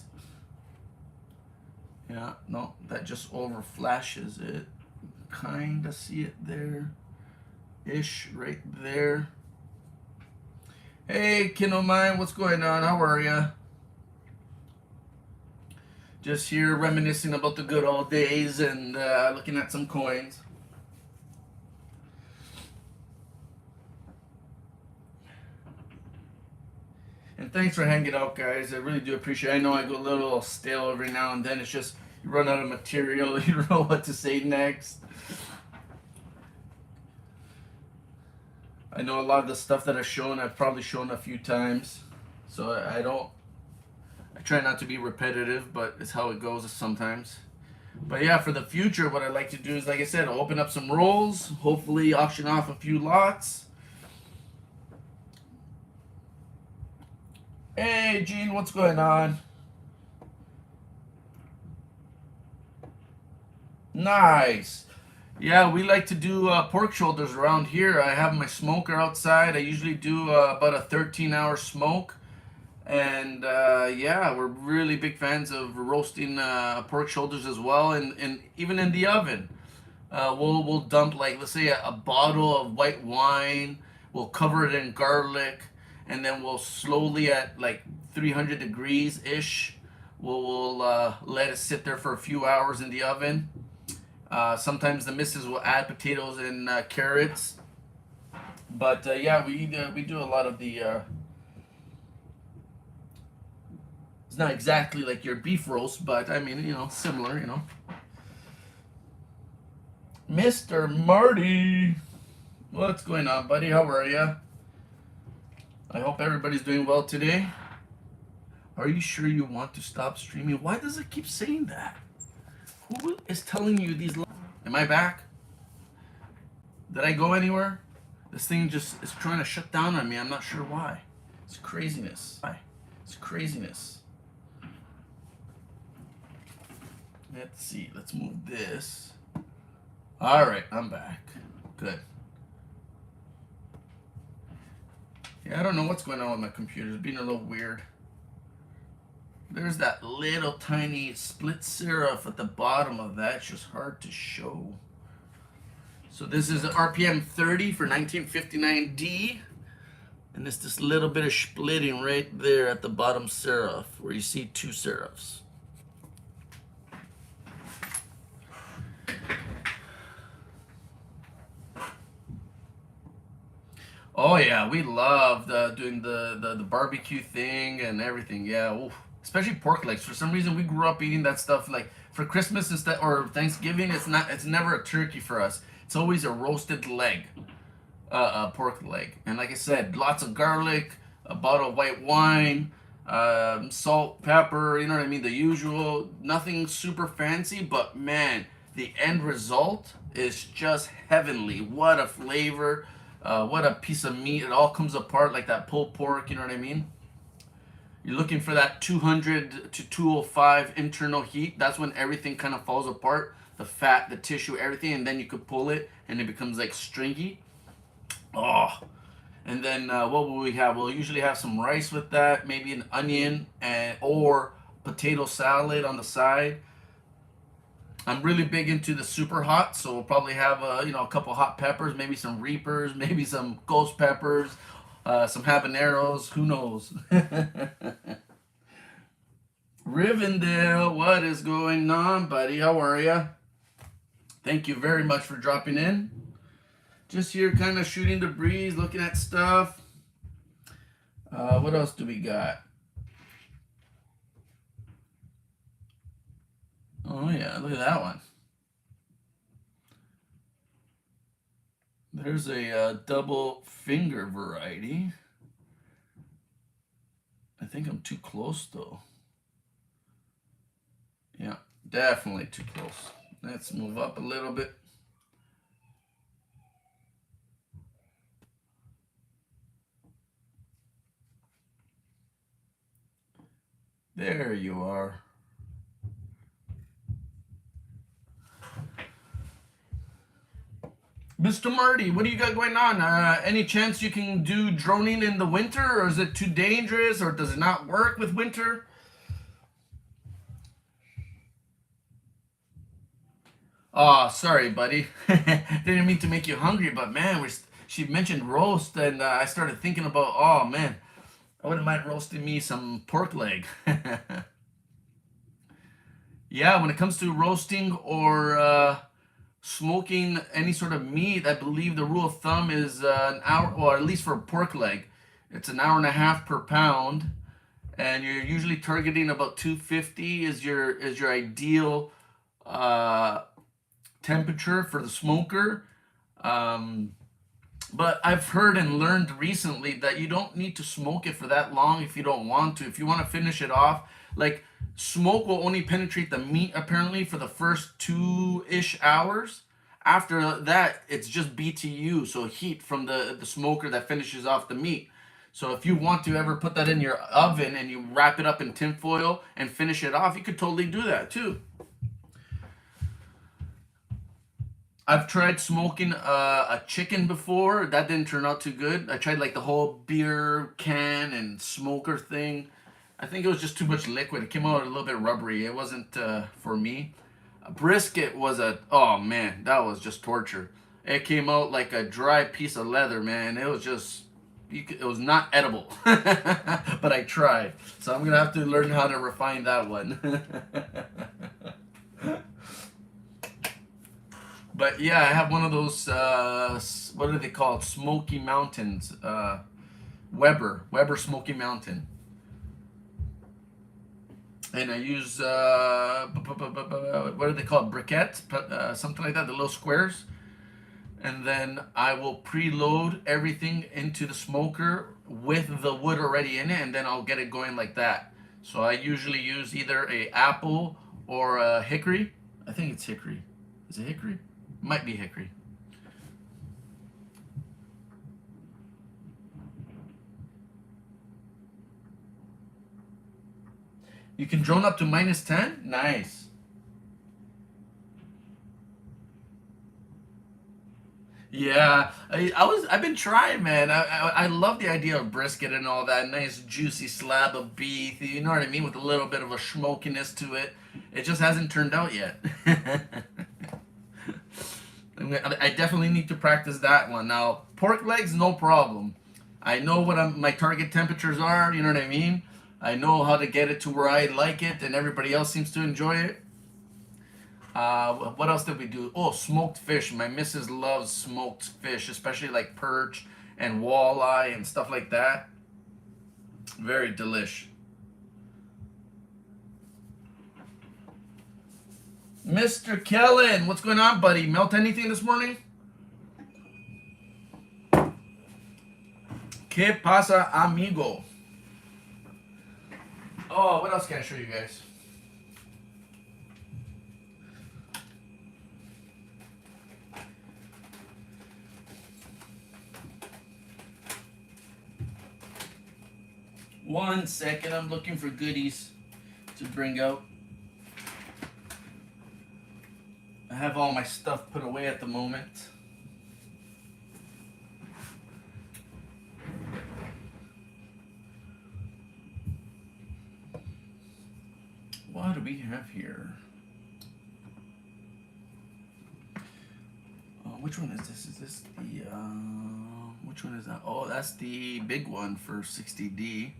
Yeah, no, that just over flashes it. Kinda see it there. Ish, right there. Hey, Kindle Mine, what's going on? How are ya? Just here reminiscing about the good old days and looking at some coins. And thanks for hanging out, guys. I really do appreciate it. I know I go a little stale every now and then. It's just you run out of material. You don't know what to say next. I know a lot of the stuff that I've shown, I've probably shown a few times. So I try not to be repetitive, but it's how it goes sometimes. But yeah, for the future, what I like to do is, like I said, I'll open up some rolls, hopefully auction off a few lots. Hey, Gene, what's going on? Nice. Yeah, we like to do pork shoulders around here. I have my smoker outside. I usually do about a 13-hour smoke. And yeah, we're really big fans of roasting pork shoulders as well, and even in the oven. We'll dump, like, let's say a bottle of white wine. We'll cover it in garlic, and then we'll slowly at like 300 degrees ish. We'll let it sit there for a few hours in the oven. Sometimes the missus will add potatoes and carrots, but yeah, we do a lot of the. It's not exactly like your beef roast, but I mean, you know, similar, you know. Mr. Marty, what's going on, buddy? How are you? I hope everybody's doing well today. Are you sure you want to stop streaming? Why does it keep saying that? Who is telling you these? Am I back? Did I go anywhere? This thing just is trying to shut down on me. I'm not sure why. It's craziness. Why? It's craziness. Let's see. Let's move this. All right, I'm back. Good. Yeah, I don't know what's going on with my computer. It's being a little weird. There's that little tiny split serif at the bottom of that. It's just hard to show. So this is an RPM 30 for 1959D. And it's this little bit of splitting right there at the bottom serif where you see two serifs. Oh yeah, we loved doing the barbecue thing and everything. Yeah, oof. Especially pork legs. For some reason, we grew up eating that stuff like for Christmas instead or Thanksgiving. It's never a turkey for us. It's always a roasted leg, pork leg. And like I said, lots of garlic, a bottle of white wine, salt, pepper. You know what I mean? The usual. Nothing super fancy, but man, the end result is just heavenly. What a flavor! What a piece of meat. It all comes apart like that pulled pork, you know what I mean? You're looking for that 200 to 205 internal heat. That's when everything kind of falls apart. The fat, the tissue, everything. And then you could pull it and it becomes like stringy. Oh. And then what will we have? We'll usually have some rice with that. Maybe an onion or potato salad on the side. I'm really big into the super hot, so we'll probably have a couple hot peppers, maybe some reapers, maybe some ghost peppers, some habaneros. Who knows? Rivendell, what is going on, buddy? How are you? Thank you very much for dropping in. Just here kind of shooting the breeze, looking at stuff. What else do we got? Oh yeah, look at that one. There's a double finger variety. I think I'm too close though. Yeah, definitely too close. Let's move up a little bit. There you are. Mr. Marty, what do you got going on? Any chance you can do droning in the winter, or is it too dangerous, or does it not work with winter? Oh, sorry, buddy. Didn't mean to make you hungry, but man, she mentioned roast, and I started thinking about, oh man, I wouldn't mind roasting me some pork leg. Yeah, when it comes to roasting or smoking any sort of meat, I believe the rule of thumb is an hour, or at least for a pork leg, it's an hour and a half per pound, and you're usually targeting about 250 is your ideal uh, temperature for the smoker. Um, but I've heard and learned recently that you don't need to smoke it for that long if you don't want to. If you want to finish it off, like smoke will only penetrate the meat apparently for the first 2-ish hours. After that, it's just BTU, so heat from the smoker that finishes off the meat. So if you want to ever put that in your oven and you wrap it up in tinfoil and finish it off, you could totally do that too. I've tried smoking a chicken before. That didn't turn out too good. I tried like the whole beer can and smoker thing. I think it was just too much liquid. It came out a little bit rubbery. It wasn't for me. A brisket was oh man, that was just torture. It came out like a dry piece of leather, man. It was just, it was not edible. But I tried. So I'm going to have to learn how to refine that one. But yeah, I have one of those. What are they called? Smoky Mountains. Weber Smoky Mountain. And I use what are they called? Briquettes, something like that. The little squares. And then I will preload everything into the smoker with the wood already in it, and then I'll get it going like that. So I usually use either a apple or a hickory. I think it's hickory. Is it hickory? Might be hickory. You can drone up to -10? Nice. Yeah, I've been trying, man. I love the idea of brisket and all that nice juicy slab of beef. You know what I mean, with a little bit of a smokiness to it. It just hasn't turned out yet. I definitely need to practice that one. Now, pork legs, no problem. I know what my target temperatures are. You know what I mean. I know how to get it to where I like it, and everybody else seems to enjoy it. What else did we do? Oh, smoked fish. My missus loves smoked fish, especially like perch and walleye and stuff like that. Very delish. Mr. Kellen, what's going on, buddy? Melt anything this morning? ¿Qué pasa, amigo? Oh, what else can I show you guys? One second, I'm looking for goodies to bring out. I have all my stuff put away at the moment. What do we have here? Which one is this? Is this the, which one is that? Oh, that's the big one for 60D.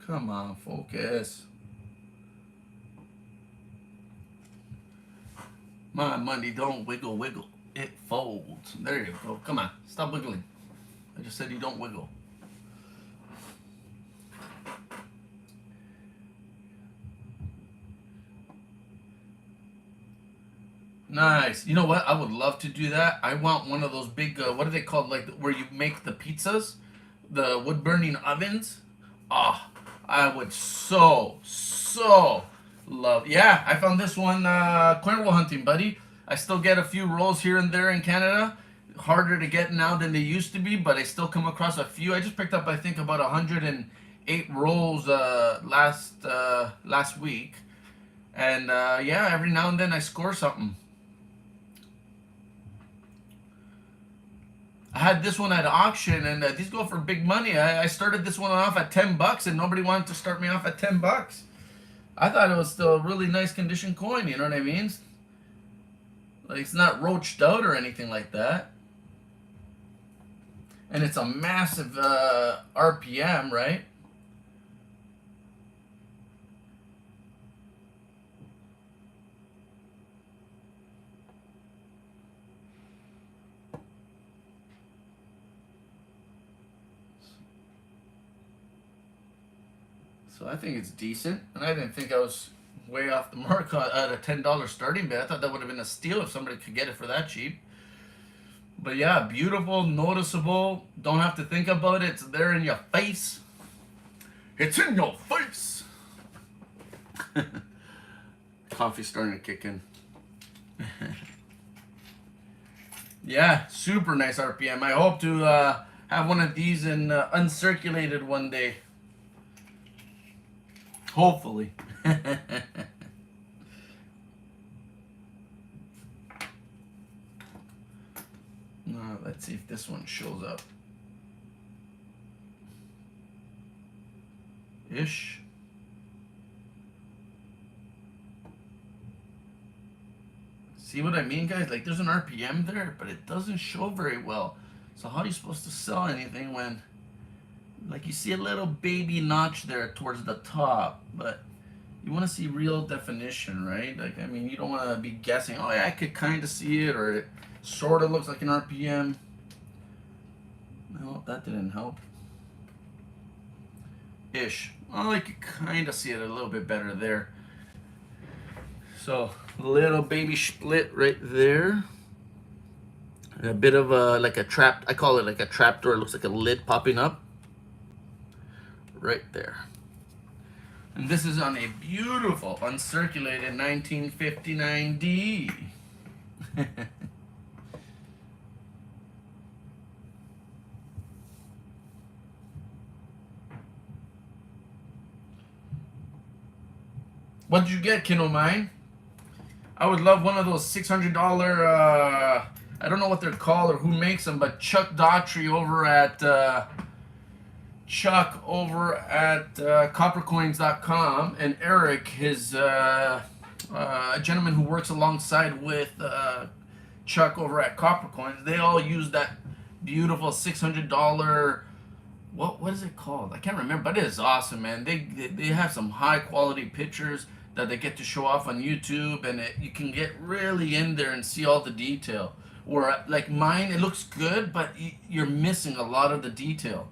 Come on, focus. My money don't wiggle, wiggle. It folds. There you go. Come on, stop wiggling. I just said you don't wiggle. Nice. You know what? I would love to do that. I want one of those big, what are they called? Like where you make the pizzas? The wood burning ovens? Oh, I would so love. Yeah, I found this one Cuervo hunting, buddy. I still get a few rolls here and there in Canada. Harder to get now than they used to be, but I still come across a few. I just picked up, I think, about 108 rolls last week. And yeah, every now and then I score something. I had this one at auction, and these go for big money. I started this one off at $10, and nobody wanted to start me off at $10. I thought it was still a really nice condition coin. You know what I mean? Like it's not roached out or anything like that. And it's a massive RPM, right? So I think it's decent, and I didn't think I was way off the mark at a $10 starting bid. I thought that would have been a steal if somebody could get it for that cheap. But yeah, beautiful, noticeable. Don't have to think about it. It's there in your face. It's in your face. Coffee's starting to kick in. Yeah, super nice RPM. I hope to have one of these in uncirculated one day. Hopefully. Let's see if this one shows up. Ish. See what I mean, guys? Like, there's an RPM there, but it doesn't show very well. So how are you supposed to sell anything when, like, you see a little baby notch there towards the top, but you want to see real definition, right? Like, I mean, you don't want to be guessing, oh, yeah, I could kind of see it, or it sort of looks like an RPM. No, that didn't help. Ish. Well, I could kind of see it a little bit better there. So, little baby split right there. And a bit of a, like a trap, I call it like a trap door. It looks like a lid popping up. Right there. And this is on a beautiful uncirculated 1959D. What did you get, Kino Mine? I would love one of those $600, I don't know what they're called or who makes them, but Chuck Daughtry over at coppercoins.com, and Eric, his a gentleman who works alongside with Chuck over at Coppercoins, they all use that beautiful $600, what is it called? I can't remember, but it is awesome, man. They have some high quality pictures that they get to show off on YouTube, and you can get really in there and see all the detail. Where like mine, it looks good, but you're missing a lot of the detail.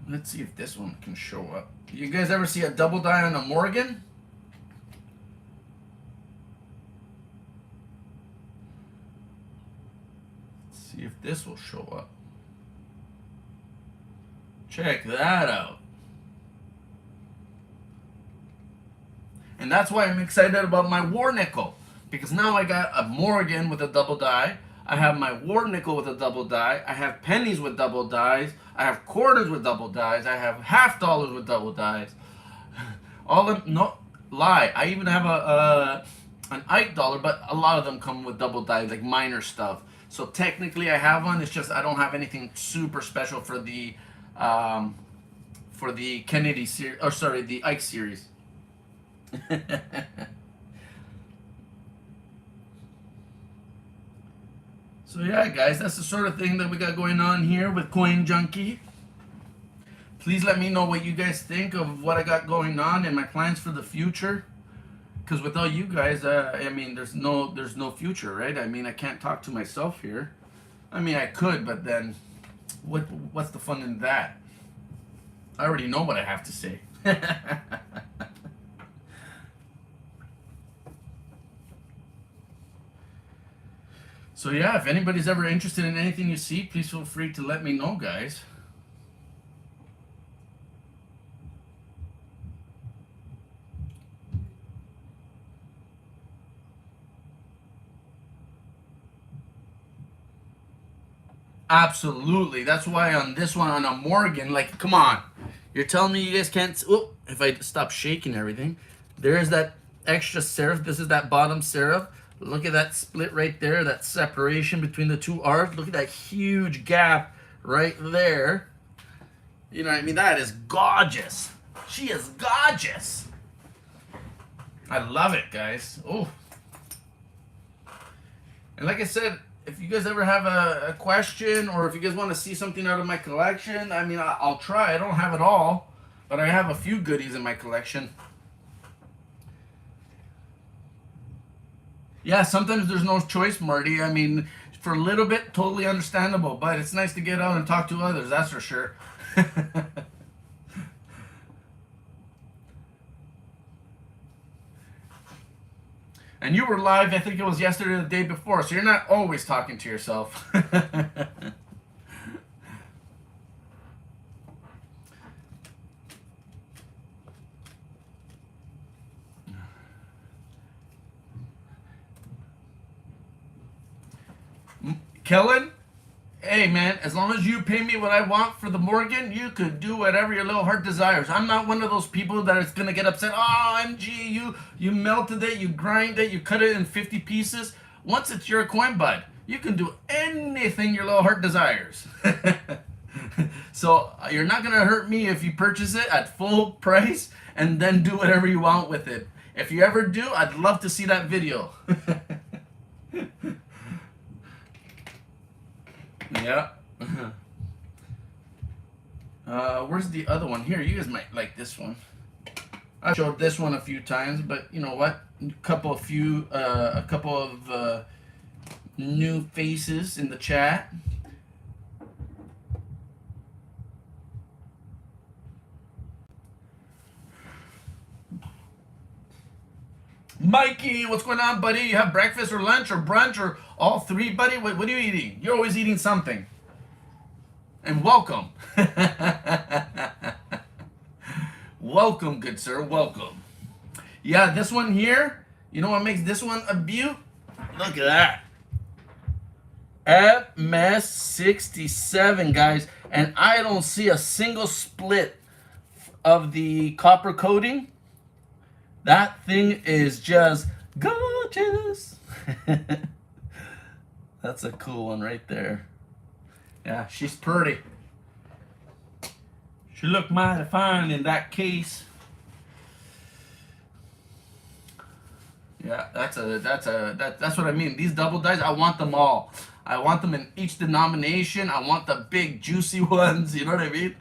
Let's see if this one can show up. You guys ever see a double die on a Morgan? Let's see if this will show up. Check that out. And that's why I'm excited about my war nickel. Because now I got a Morgan with a double die. I have my war nickel with a double die. I have pennies with double dies. I have quarters with double dies. I have half dollars with double dies. All of them, no lie. I even have an Ike dollar, but a lot of them come with double dies, like minor stuff. So technically I have one. It's just I don't have anything super special for the Kennedy series, or sorry, the Ike series. So yeah, guys, that's the sort of thing that we got going on here with Coin Junkie. Please let me know what you guys think of what I got going on and my plans for the future. Because without you guys, I mean, there's no future, right? I mean, I can't talk to myself here. I mean, I could, but then, what's the fun in that? I already know what I have to say. So yeah, if anybody's ever interested in anything you see, please feel free to let me know, guys. Absolutely. That's why on this one, on a Morgan, like, come on. You're telling me you guys can't... Oh, if I stop shaking everything. There's that extra serif. This is that bottom serif. Look at that split right there. That separation between the two R's. Look at that huge gap right there. You know what I mean? That is gorgeous. She is gorgeous. I love it, guys. Oh. And like I said, if you guys ever have a question or if you guys want to see something out of my collection, I mean, I'll try. I don't have it all, but I have a few goodies in my collection. Yeah, sometimes there's no choice, Marty. I mean, for a little bit, totally understandable, but it's nice to get out and talk to others, that's for sure. And you were live, I think it was yesterday or the day before, so you're not always talking to yourself. Kellen, hey man, as long as you pay me what I want for the Morgan, you could do whatever your little heart desires. I'm not one of those people that is gonna get upset. Oh, MG, you melted it, you grind it, you cut it in 50 pieces. Once it's your coin, bud, you can do anything your little heart desires. So you're not gonna hurt me if you purchase it at full price and then do whatever you want with it. If you ever do, I'd love to see that video. Yeah. Where's the other one? Here, you guys might like this one. I showed this one a few times, but you know what? A couple of new faces in the chat. Mikey, what's going on, buddy? You have breakfast or lunch or brunch or all three, buddy? What are you eating? You're always eating something. And welcome. Welcome, good sir. Welcome. Yeah, this one here, you know what makes this one a beaut? Look at that. MS67, guys. And I don't see a single split of the copper coating. That thing is just gorgeous. That's a cool one right there. Yeah, she's pretty. She looked mighty fine in that case. Yeah, that's what I mean. These double dies, I want them all. I want them in each denomination. I want the big juicy ones, you know what I mean?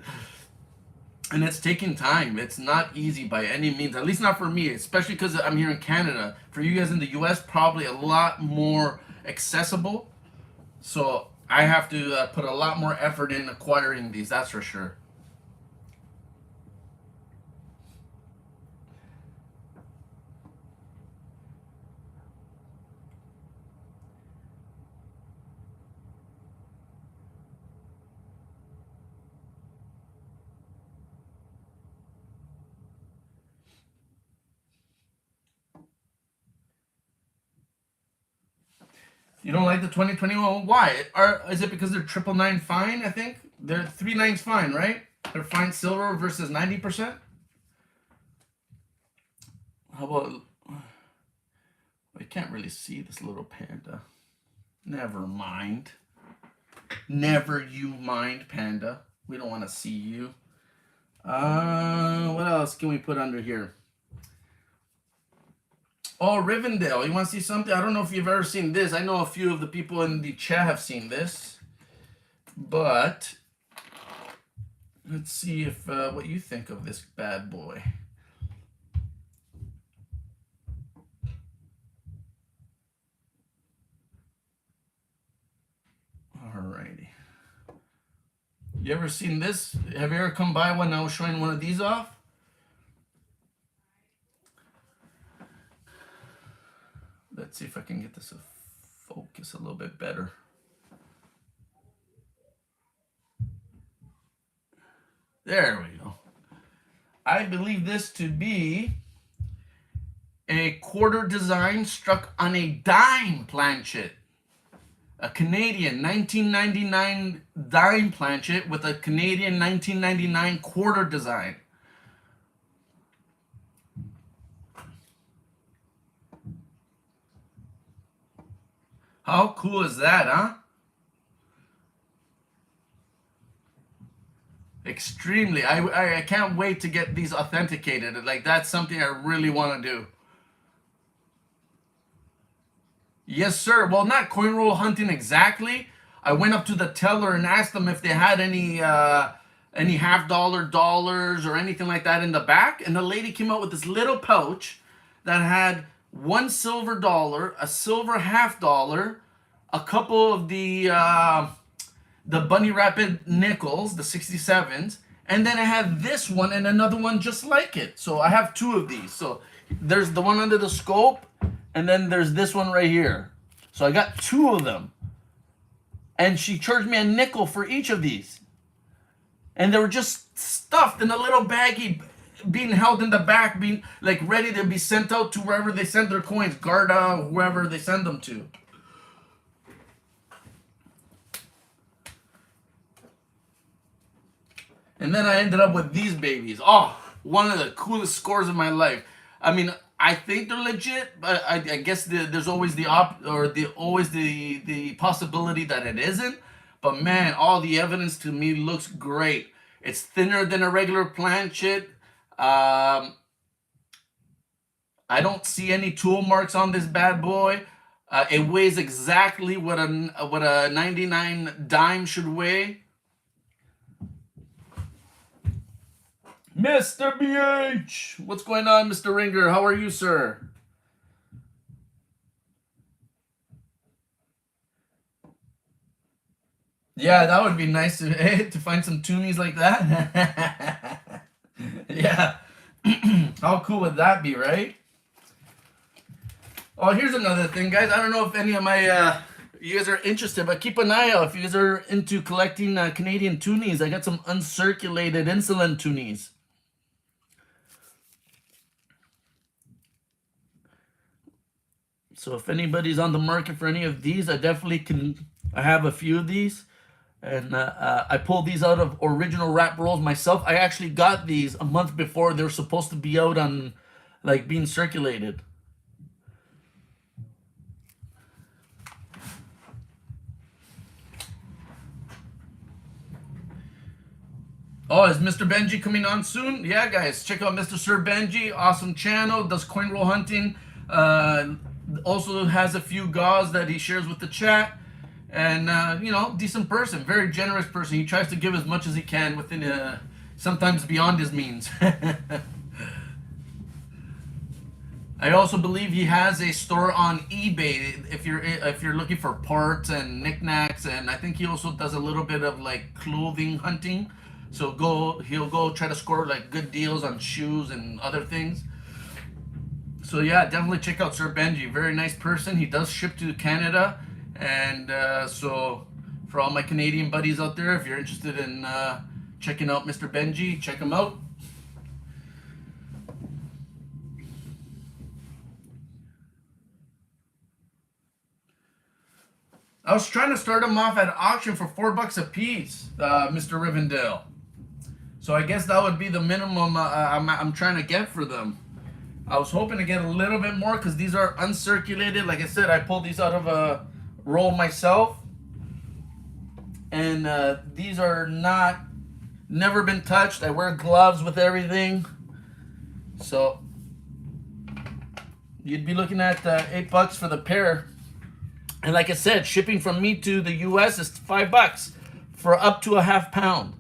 And it's taking time. It's not easy by any means, at least not for me, especially because I'm here in Canada. For you guys in the US, probably a lot more accessible. So I have to put a lot more effort in acquiring these, that's for sure. You don't like the 2021? Why? Is it because they're 999 fine, I think? They're 39s fine, right? They're fine silver versus 90%? How about... I can't really see this little panda. Never mind. Never you mind, panda. We don't want to see you. What else can we put under here? Oh, Rivendell, you want to see something? I don't know if you've ever seen this. I know a few of the people in the chat have seen this. But let's see if what you think of this bad boy. Alrighty. You ever seen this? Have you ever come by when I was showing one of these off? Let's see if I can get this to focus a little bit better. There we go. I believe this to be a quarter design struck on a dime planchet. A Canadian 1999 dime planchet with a Canadian 1999 quarter design. How cool is that, huh? Extremely. I can't wait to get these authenticated. Like, that's something I really want to do. Yes, sir. Well, not coin roll hunting exactly. I went up to the teller and asked them if they had any half-dollar dollars or anything like that in the back, and the lady came out with this little pouch that had one silver dollar, a silver half-dollar, a couple of the Bunny Rapid nickels, the 67s, and then I have this one and another one just like it. So I have two of these. So there's the one under the scope, and then there's this one right here. So I got two of them. And she charged me a nickel for each of these. And they were just stuffed in a little baggie, being held in the back, being like ready to be sent out to wherever they send their coins, Garda, whoever they send them to. And then I ended up with these babies. Oh, one of the coolest scores of my life. I mean, I think they're legit, but I guess there's always the possibility that it isn't. But man, all the evidence to me looks great. It's thinner than a regular planchet. I don't see any tool marks on this bad boy. It weighs exactly what a 99 dime should weigh. Mr. BH! What's going on, Mr. Ringer? How are you, sir? Yeah, that would be nice to find some toonies like that. Yeah. How cool would that be, right? Oh, here's another thing, guys. I don't know if any of my you guys are interested, but keep an eye out if you guys are into collecting Canadian toonies. I got some uncirculated insulin toonies. So if anybody's on the market for any of these, I definitely can. I have a few of these, and I pulled these out of original wrap rolls myself. I actually got these a month before they were supposed to be out on, like, being circulated. Oh, is Mr. Benji coming on soon? Yeah, guys, check out Mr. Sir Benji. Awesome channel, does coin roll hunting. Also has a few gauze that he shares with the chat. And, you know, decent person, very generous person. He tries to give as much as he can within, sometimes beyond his means. I also believe he has a store on eBay if you're looking for parts and knickknacks, and I think he also does a little bit of like clothing hunting. So he'll go try to score like good deals on shoes and other things. So yeah, definitely check out Sir Benji. Very nice person. He does ship to Canada, and so for all my Canadian buddies out there, if you're interested in checking out Mr. Benji, check him out. I was trying to start them off at auction for $4 a piece, Mr. Rivendell. So I guess that would be the minimum I'm trying to get for them. I was hoping to get a little bit more because these are uncirculated. Like I said, I pulled these out of a roll myself. And these are never been touched. I wear gloves with everything. So you'd be looking at $8 for the pair. And like I said, shipping from me to the US is $5 for up to a half pound.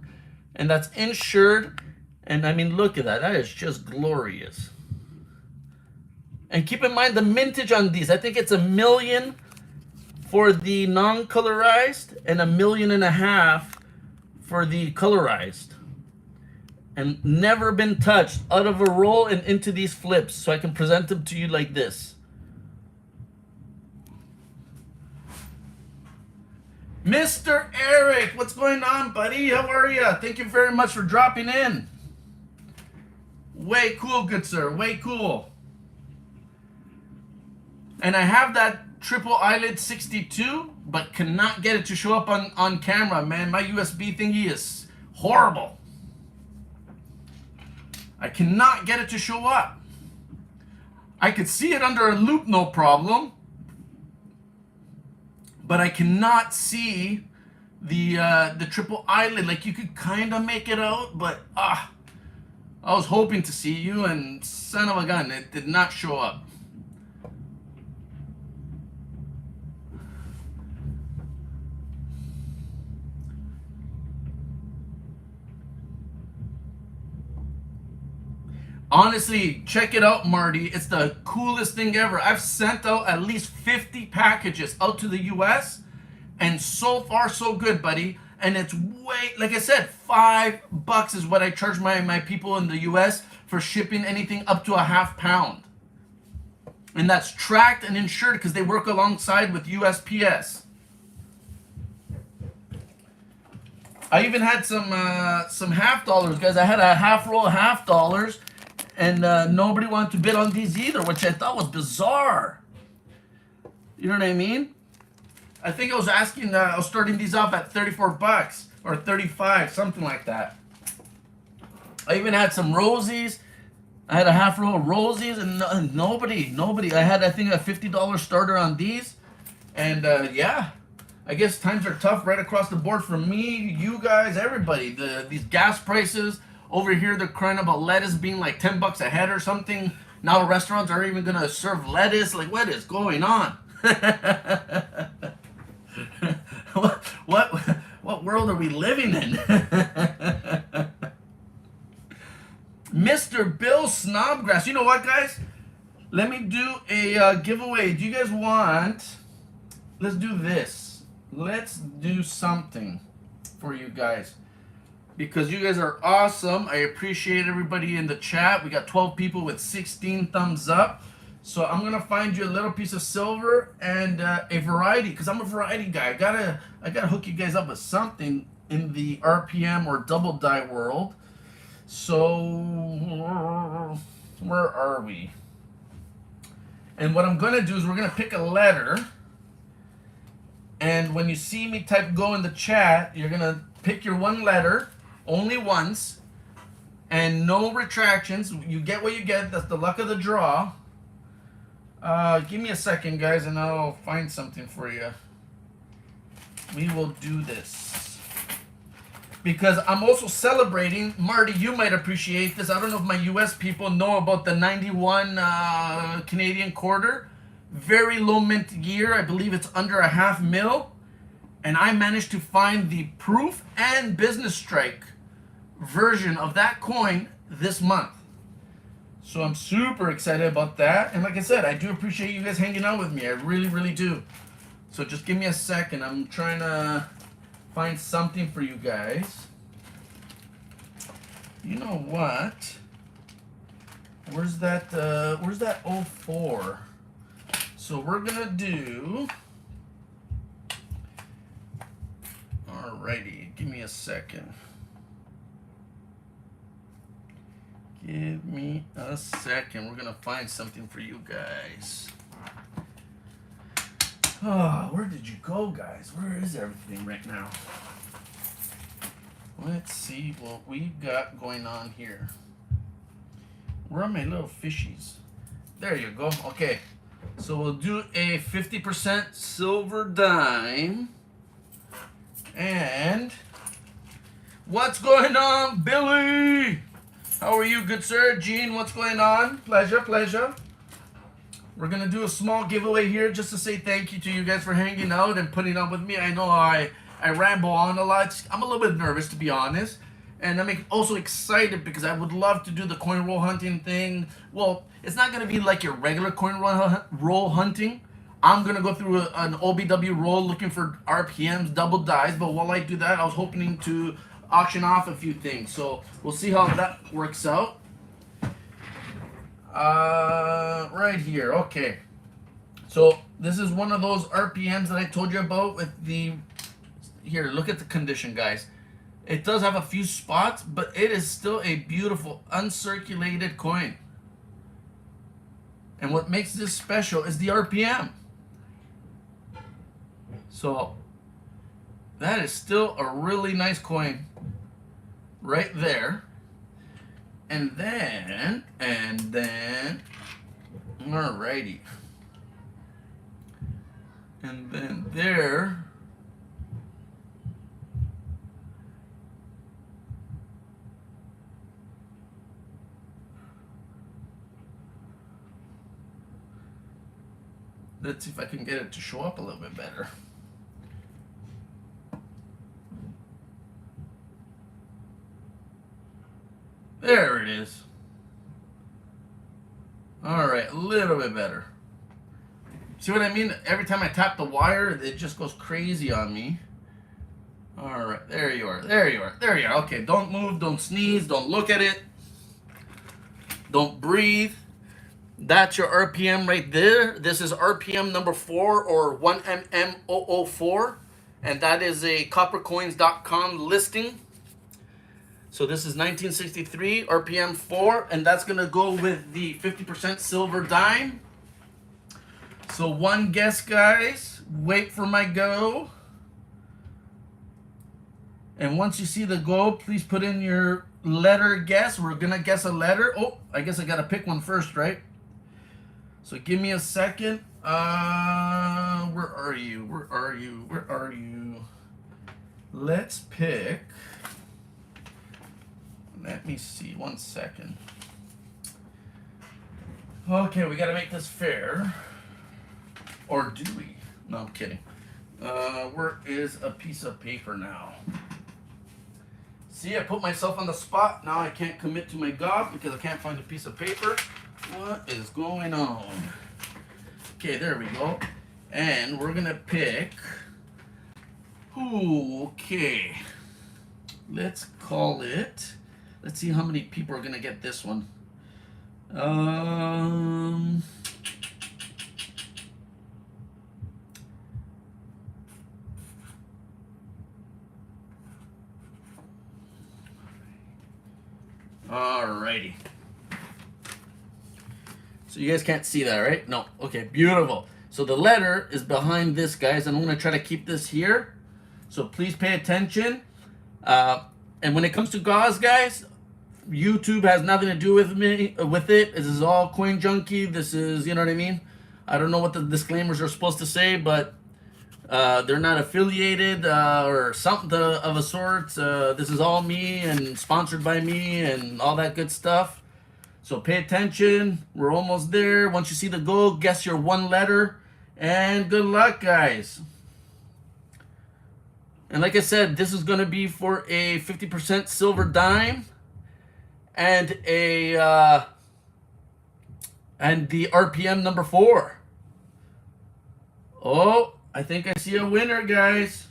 And that's insured. And I mean, look at that. That is just glorious. And keep in mind the mintage on these. I think it's $1 million for the non-colorized and $1.5 million for the colorized. And never been touched out of a roll and into these flips. So I can present them to you like this. Mr. Eric, what's going on, buddy? How are you? Thank you very much for dropping in. Way cool, good sir. Way cool. And I have that triple eyelid 62, but cannot get it to show up on camera, man. My USB thingy is horrible. I cannot get it to show up. I could see it under a loop, no problem. But I cannot see the triple eyelid. Like, you could kind of make it out, but I was hoping to see you, and son of a gun, it did not show up. Honestly, check it out, Marty. It's the coolest thing ever. I've sent out at least 50 packages out to the US, and so far so good, buddy. And it's way, like I said, $5 is what I charge my people in the US for shipping anything up to a half pound. And that's tracked and insured because they work alongside with USPS. I even had some half dollars, guys. I had a half roll of half dollars. And nobody wanted to bid on these either, which I thought was bizarre. You know what I mean? I think I was asking, I was starting these off at $34 or 35, something like that. I even had some rosies. I had a half roll of rosies, and nobody. I had, I think, a $50 starter on these. And yeah, I guess times are tough right across the board for me, you guys, everybody. These gas prices. Over here, they're crying about lettuce being like $10 a head or something. Now restaurants are even gonna serve lettuce. Like, what is going on? what world are we living in? Mr. Bill Snodgrass. You know what, guys? Let me do a giveaway. Do you guys want? Let's do this. Let's do something for you guys. Because you guys are awesome. I appreciate everybody in the chat. We got 12 people with 16 thumbs up. So I'm gonna find you a little piece of silver and a variety, because I'm a variety guy. I gotta hook you guys up with something in the RPM or double die world. So where are we? And what I'm gonna do is we're gonna pick a letter. And when you see me type go in the chat, you're gonna pick your one letter. Only once, and no retractions. You get what you get. That's the luck of the draw. Give me a second, guys, and I'll find something for you. We will do this. Because I'm also celebrating, Marty, you might appreciate this. I don't know if my US people know about the 91 Canadian quarter. Very low mint year. I believe it's under a half mil. And I managed to find the proof and business strike version of that coin this month. So I'm super excited about that. And like I said, I do appreciate you guys hanging out with me. I really, really do. So just give me a second. I'm trying to find something for you guys. You know what? Where's that 04? So we're gonna do, alrighty, give me a second. Give me a second. We're gonna find something for you guys. Oh, where did you go, guys? Where is everything right now? Let's see what we've got going on here. Where are my little fishies? There you go. Okay. So we'll do a 50% silver dime. And what's going on, Billy? How are you, good sir? Gene, what's going on? Pleasure, pleasure. we're gonna do a small giveaway here just to say thank you to you guys for hanging out and putting up with me. I know I ramble on a lot. I'm a little bit nervous, to be honest. And I'm also excited because I would love to do the coin roll hunting thing. Well, it's not going to be like your regular coin roll hunting. I'm going to go through an OBW roll looking for RPMs, double dice. But while I do that, I was hoping to auction off a few things. So we'll see how that works out. Right here. Okay. So this is one of those RPMs that I told you about with the... Here, look at the condition, guys. It does have a few spots, but it is still a beautiful uncirculated coin. And what makes this special is the RPM. So that is still a really nice coin right there. And then, alrighty. And then there. Let's see if I can get it to show up a little bit better. There it is. All right, a little bit better. See what I mean? Every time I tap the wire, it just goes crazy on me. All right, there you are. There you are. There you are. Okay, don't move, don't sneeze, don't look at it. Don't breathe. That's your RPM right there. This is RPM number 4 or 1MM004. And that is a coppercoins.com listing. So this is 1963 RPM 4. And that's going to go with the 50% silver dime. So one guess, guys. Wait for my go. And once you see the go, please put in your letter guess. We're going to guess a letter. Oh, I guess I got to pick one first, right? So give me a second. Where are you? Where are you? Where are you? Let's pick. Let me see. 1 second. Okay, we got to make this fair. Or do we? No, I'm kidding. Where is a piece of paper now? See, I put myself on the spot. Now I can't commit to my gob because I can't find a piece of paper. What is going on? Okay, there we go. And we're gonna pick. Ooh, okay. Let's call it. Let's see how many people are gonna get this one. Alrighty. So you guys can't see that, right? No. Okay, beautiful. So the letter is behind this, guys, and I'm going to try to keep this here. So please pay attention. And when it comes to gauze, guys, YouTube has nothing to do with it. This is all Coin Junkie. This is, you know what I mean? I don't know what the disclaimers are supposed to say, but they're not affiliated or something of a sort. This is all me and sponsored by me and all that good stuff. So pay attention. We're almost there. Once you see the go, guess your one letter. And good luck, guys. And like I said, this is going to be for a 50% silver dime and and the RPM number 4. Oh, I think I see a winner, guys.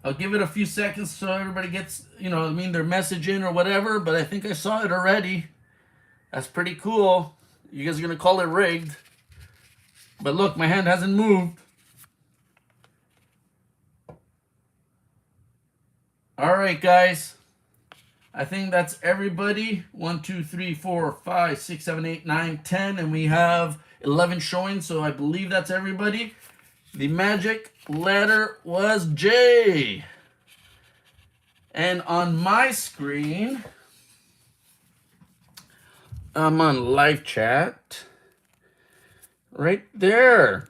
I'll give it a few seconds so everybody gets, their message in or whatever, but I think I saw it already. That's pretty cool. You guys are going to call it rigged. But look, my hand hasn't moved. All right, guys. I think that's everybody. 1, 2, 3, 4, 5, 6, 7, 8, 9, 10. And we have 11 showing, so I believe that's everybody. The magic letter was J. And on my screen, I'm on live chat. Right there.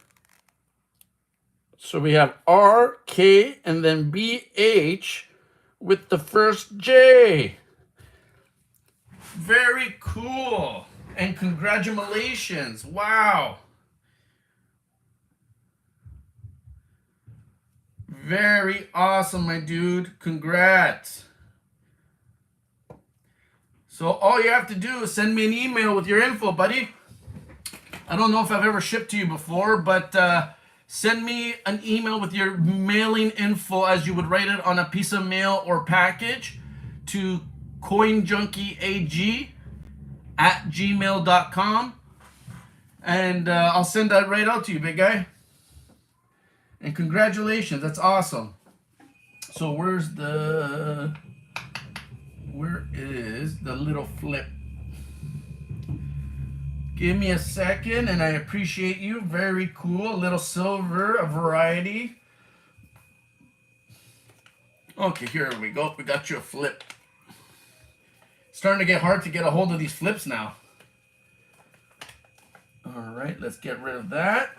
So we have R, K, and then B, H with the first J. Very cool. And congratulations. Wow. Very awesome, my dude. Congrats. So all you have to do is send me an email with your info, buddy. I don't know if I've ever shipped to you before, but send me an email with your mailing info as you would write it on a piece of mail or package to coinjunkieag@gmail.com. And I'll send that right out to you, big guy. And congratulations, that's awesome. So where is the little flip? Give me a second, and I appreciate you. Very cool. A little silver, a variety. Okay, here we go. We got you a flip. Starting to get hard to get a hold of these flips now. All right, let's get rid of that.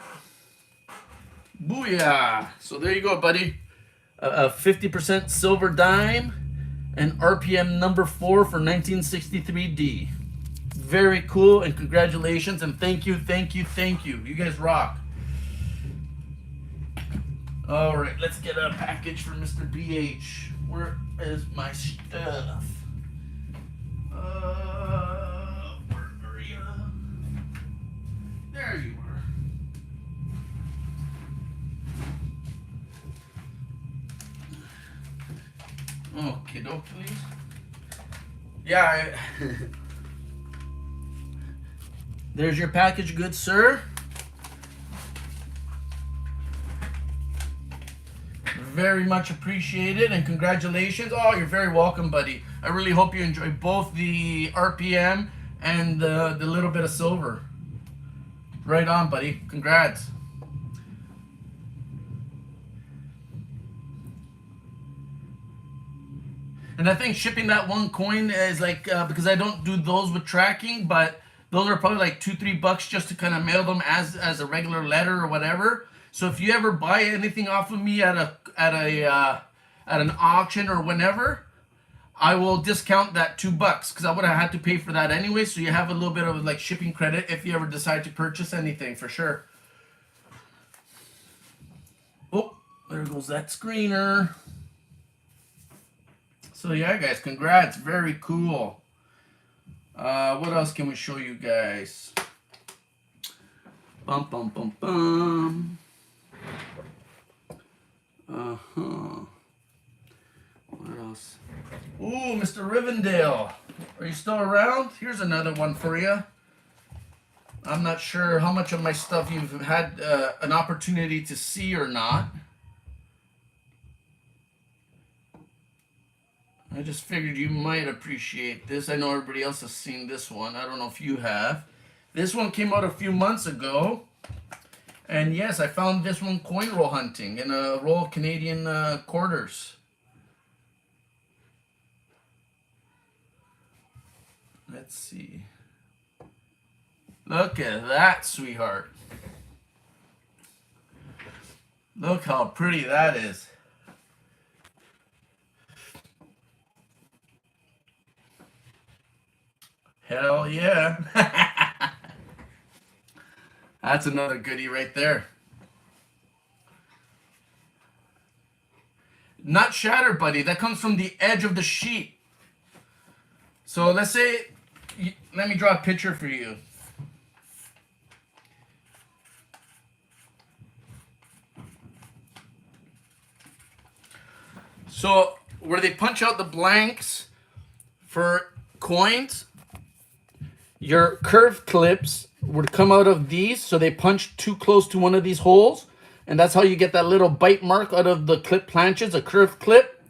Booyah! So there you go, buddy. A 50% silver dime and RPM number 4 for 1963D. Very cool, and congratulations, and thank you. You guys rock. All right, let's get a package for Mr. BH. Where is my stuff? Where are you? There you are. Okay, please. Yeah. There's your package, good sir. Very much appreciated, and congratulations. Oh, you're very welcome, buddy. I really hope you enjoy both the RPM and the little bit of silver. Right on, buddy. Congrats. And I think shipping that one coin is like, because I don't do those with tracking, but those are probably like $2-3 just to kind of mail them as a regular letter or whatever. So if you ever buy anything off of me at an auction or whenever, I will discount that $2 because I would have had to pay for that anyway. So you have a little bit of like shipping credit if you ever decide to purchase anything, for sure. Oh, there goes that screener. So yeah, guys, congrats. Very cool. What else can we show you guys? Bum, bum, bum, bum. What else? Ooh, Mr. Rivendell. Are you still around? Here's another one for you. I'm not sure how much of my stuff you've had an opportunity to see or not. I just figured you might appreciate this. I know everybody else has seen this one. I don't know if you have. This one came out a few months ago. And yes, I found this one coin roll hunting in a roll of Canadian quarters. Let's see. Look at that, sweetheart. Look how pretty that is. Hell yeah. That's another goodie right there. Not shattered, buddy. That comes from the edge of the sheet. So let's say, let me draw a picture for you. So where they punch out the blanks for coins, your curved clips would come out of these, so they punch too close to one of these holes, and that's how you get that little bite mark out of the clip planches, a curved clip.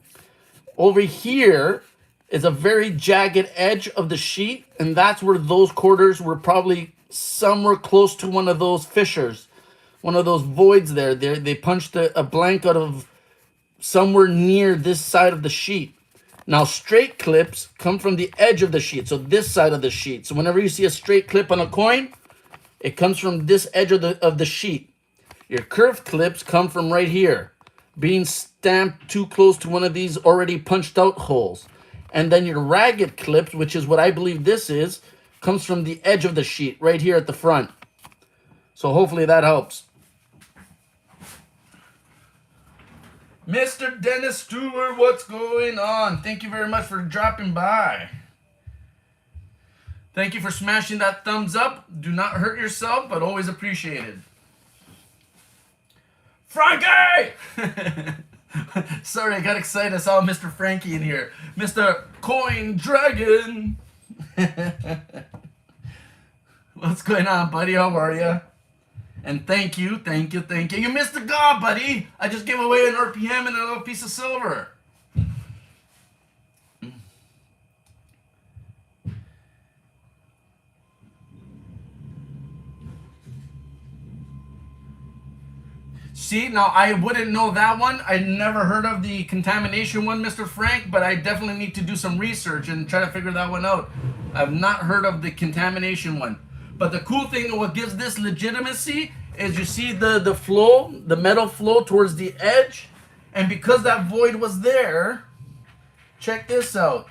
Over here is a very jagged edge of the sheet, and that's where those quarters were probably somewhere close to one of those fissures, one of those voids there. They punched a blank out of somewhere near this side of the sheet. Now, straight clips come from the edge of the sheet, so this side of the sheet. So whenever you see a straight clip on a coin, it comes from this edge of the sheet. Your curved clips come from right here, being stamped too close to one of these already punched out holes. And then your ragged clips, which is what I believe this is, comes from the edge of the sheet right here at the front. So hopefully that helps. Mr. Dennis Stewart, what's going on? Thank you very much for dropping by. Thank you for smashing that thumbs up. Do not hurt yourself, but always appreciated. Frankie! Sorry, I got excited. I saw Mr. Frankie in here. Mr. Coin Dragon. What's going on, buddy? How are you? And thank you. You missed the gob, buddy. I just gave away an RPM and a little piece of silver. See, now I wouldn't know that one. I never heard of the contamination one, Mr. Frank, but I definitely need to do some research and try to figure that one out. I've not heard of the contamination one. But the cool thing, what gives this legitimacy, is you see the flow, the metal flow towards the edge. And because that void was there, check this out.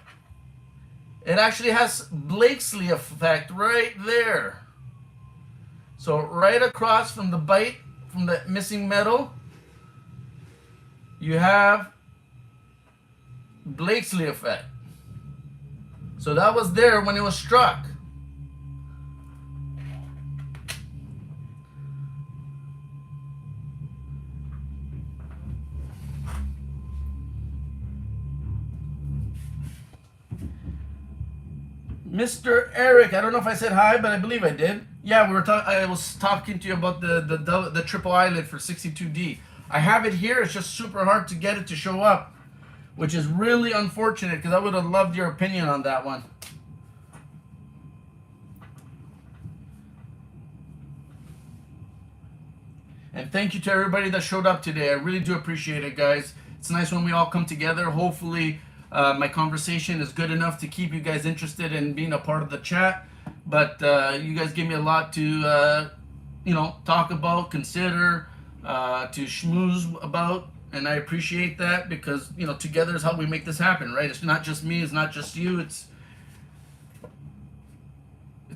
It actually has Blakesley effect right there. So right across from the bite, from the missing metal, you have Blakesley effect. So that was there when it was struck. Mr. Eric, I don't know if I said hi, but I believe I did. Yeah, I was talking to you about the triple eyelid for 62D. I have it here. It's just super hard to get it to show up, which is really unfortunate because I would have loved your opinion on that one. And thank you to everybody that showed up today. I really do appreciate it, guys. It's nice when we all come together. Hopefully, my conversation is good enough to keep you guys interested in being a part of the chat. But you guys give me a lot to, talk about, consider, to schmooze about. And I appreciate that because, together is how we make this happen, right? It's not just me. It's not just you. It's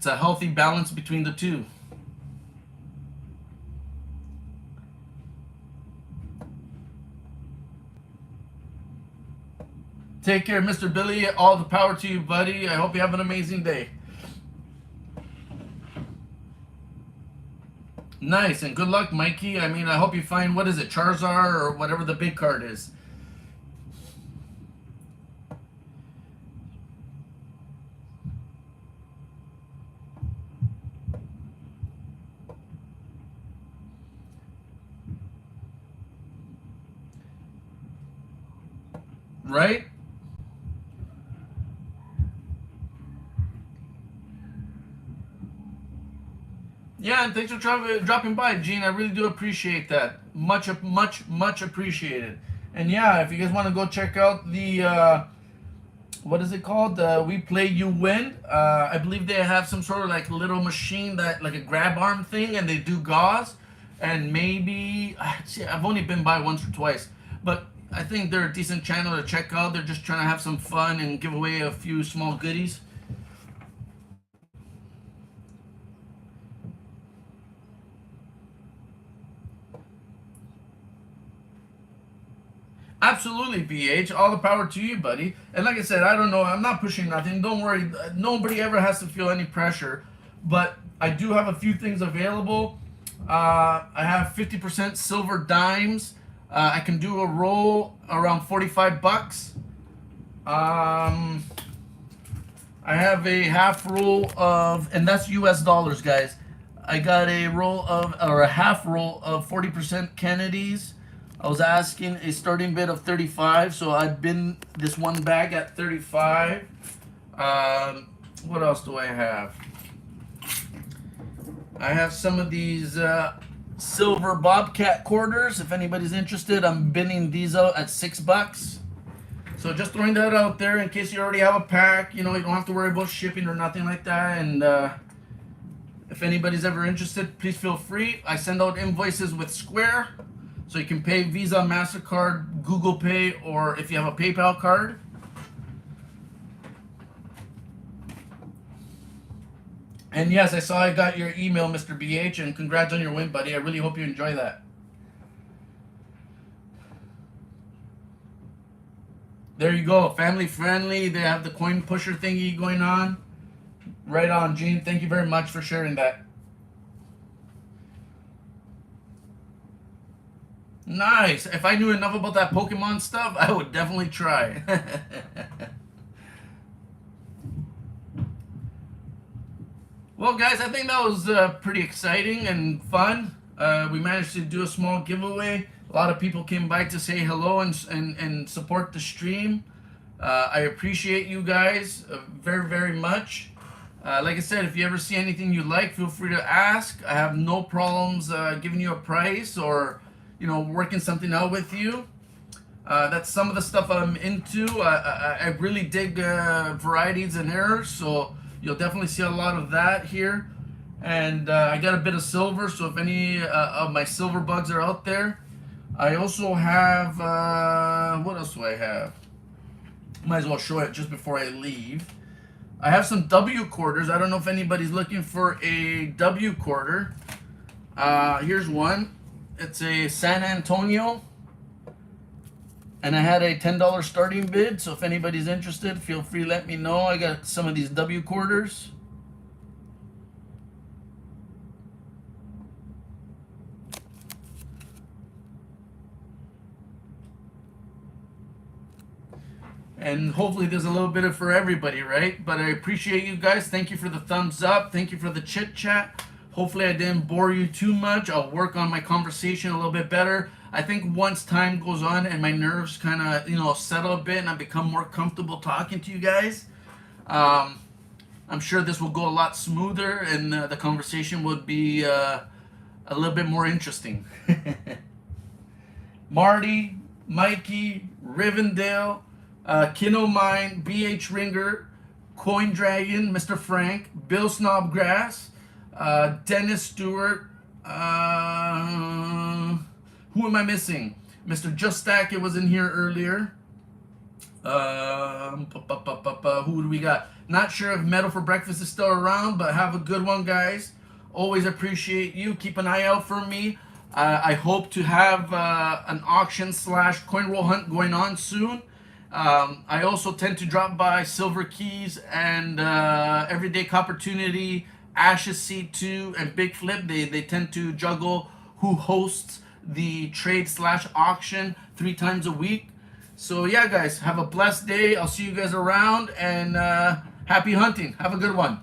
a healthy balance between the two. Take care, Mr. Billy. All the power to you, buddy. I hope you have an amazing day. Nice, and good luck, Mikey. I mean, I hope you find, what is it, Charizard or whatever the big card is. Right? Yeah, and thanks for dropping by, Gene. I really do appreciate that. Much appreciated. And yeah, if you guys want to go check out the, what is it called? We Play You Win. I believe they have some sort of like little machine that, like a grab arm thing, and they do gauze. And maybe, see, I've only been by once or twice, but I think they're a decent channel to check out. They're just trying to have some fun and give away a few small goodies. Absolutely, BH. All the power to you, buddy. And like I said, I don't know. I'm not pushing nothing. Don't worry. Nobody ever has to feel any pressure. But I do have a few things available. I have 50% silver dimes. I can do a roll around 45 bucks. I have a half roll of, and that's US dollars, guys. I got a roll of, or a half roll of 40% Kennedys. I was asking a starting bid of 35, so I've been this one bag at 35. What else do I have? I have some of these silver Bobcat quarters. If anybody's interested, I'm bidding these out at $6. So just throwing that out there in case you already have a pack. You don't have to worry about shipping or nothing like that. And if anybody's ever interested, please feel free. I send out invoices with Square. So you can pay Visa, MasterCard, Google Pay, or if you have a PayPal card. And yes, I saw I got your email, Mr. BH, and congrats on your win, buddy. I really hope you enjoy that. There you go, family friendly. They have the coin pusher thingy going on. Right on, Gene. Thank you very much for sharing that. Nice. If I knew enough about that Pokemon stuff, I would definitely try. Well, guys, I think that was pretty exciting and fun. We managed to do a small giveaway. A lot of people came by to say hello and support the stream. I appreciate you guys very, very much. Like I said, if you ever see anything you like, feel free to ask. I have no problems giving you a price or, working something out with you. That's some of the stuff I'm into. I really dig varieties and errors, so you'll definitely see a lot of that here. And I got a bit of silver, so if any of my silver bugs are out there. I also have, what else do I have? Might as well show it just before I leave. I have some W quarters. I don't know if anybody's looking for a W quarter. Here's one. It's a San Antonio. And I had a $10 starting bid, so if anybody's interested, feel free to let me know. I got some of these W quarters. And hopefully there's a little bit of for everybody, right? But I appreciate you guys. Thank you for the thumbs up. Thank you for the chit chat. Hopefully I didn't bore you too much. I'll work on my conversation a little bit better. I think once time goes on and my nerves kind of, settle a bit and I become more comfortable talking to you guys, I'm sure this will go a lot smoother and the conversation would be a little bit more interesting. Marty, Mikey, Rivendell, Kino Mine, BH Ringer, Coin Dragon, Mr. Frank, Bill Snobgrass, Dennis Stewart, who am I missing? Mr. Just Stack, it was in here earlier. Who do we got? Not sure if Metal for Breakfast is still around, but have a good one, guys. Always appreciate you. Keep an eye out for me. I hope to have an auction / coin roll hunt going on soon. I also tend to drop by Silver Keys and Everyday Opportunity, Ashes C2, and Big Flip. They tend to juggle who hosts the trade / auction 3 times a week. So yeah, guys, have a blessed day. I'll see you guys around, and happy hunting. Have a good one.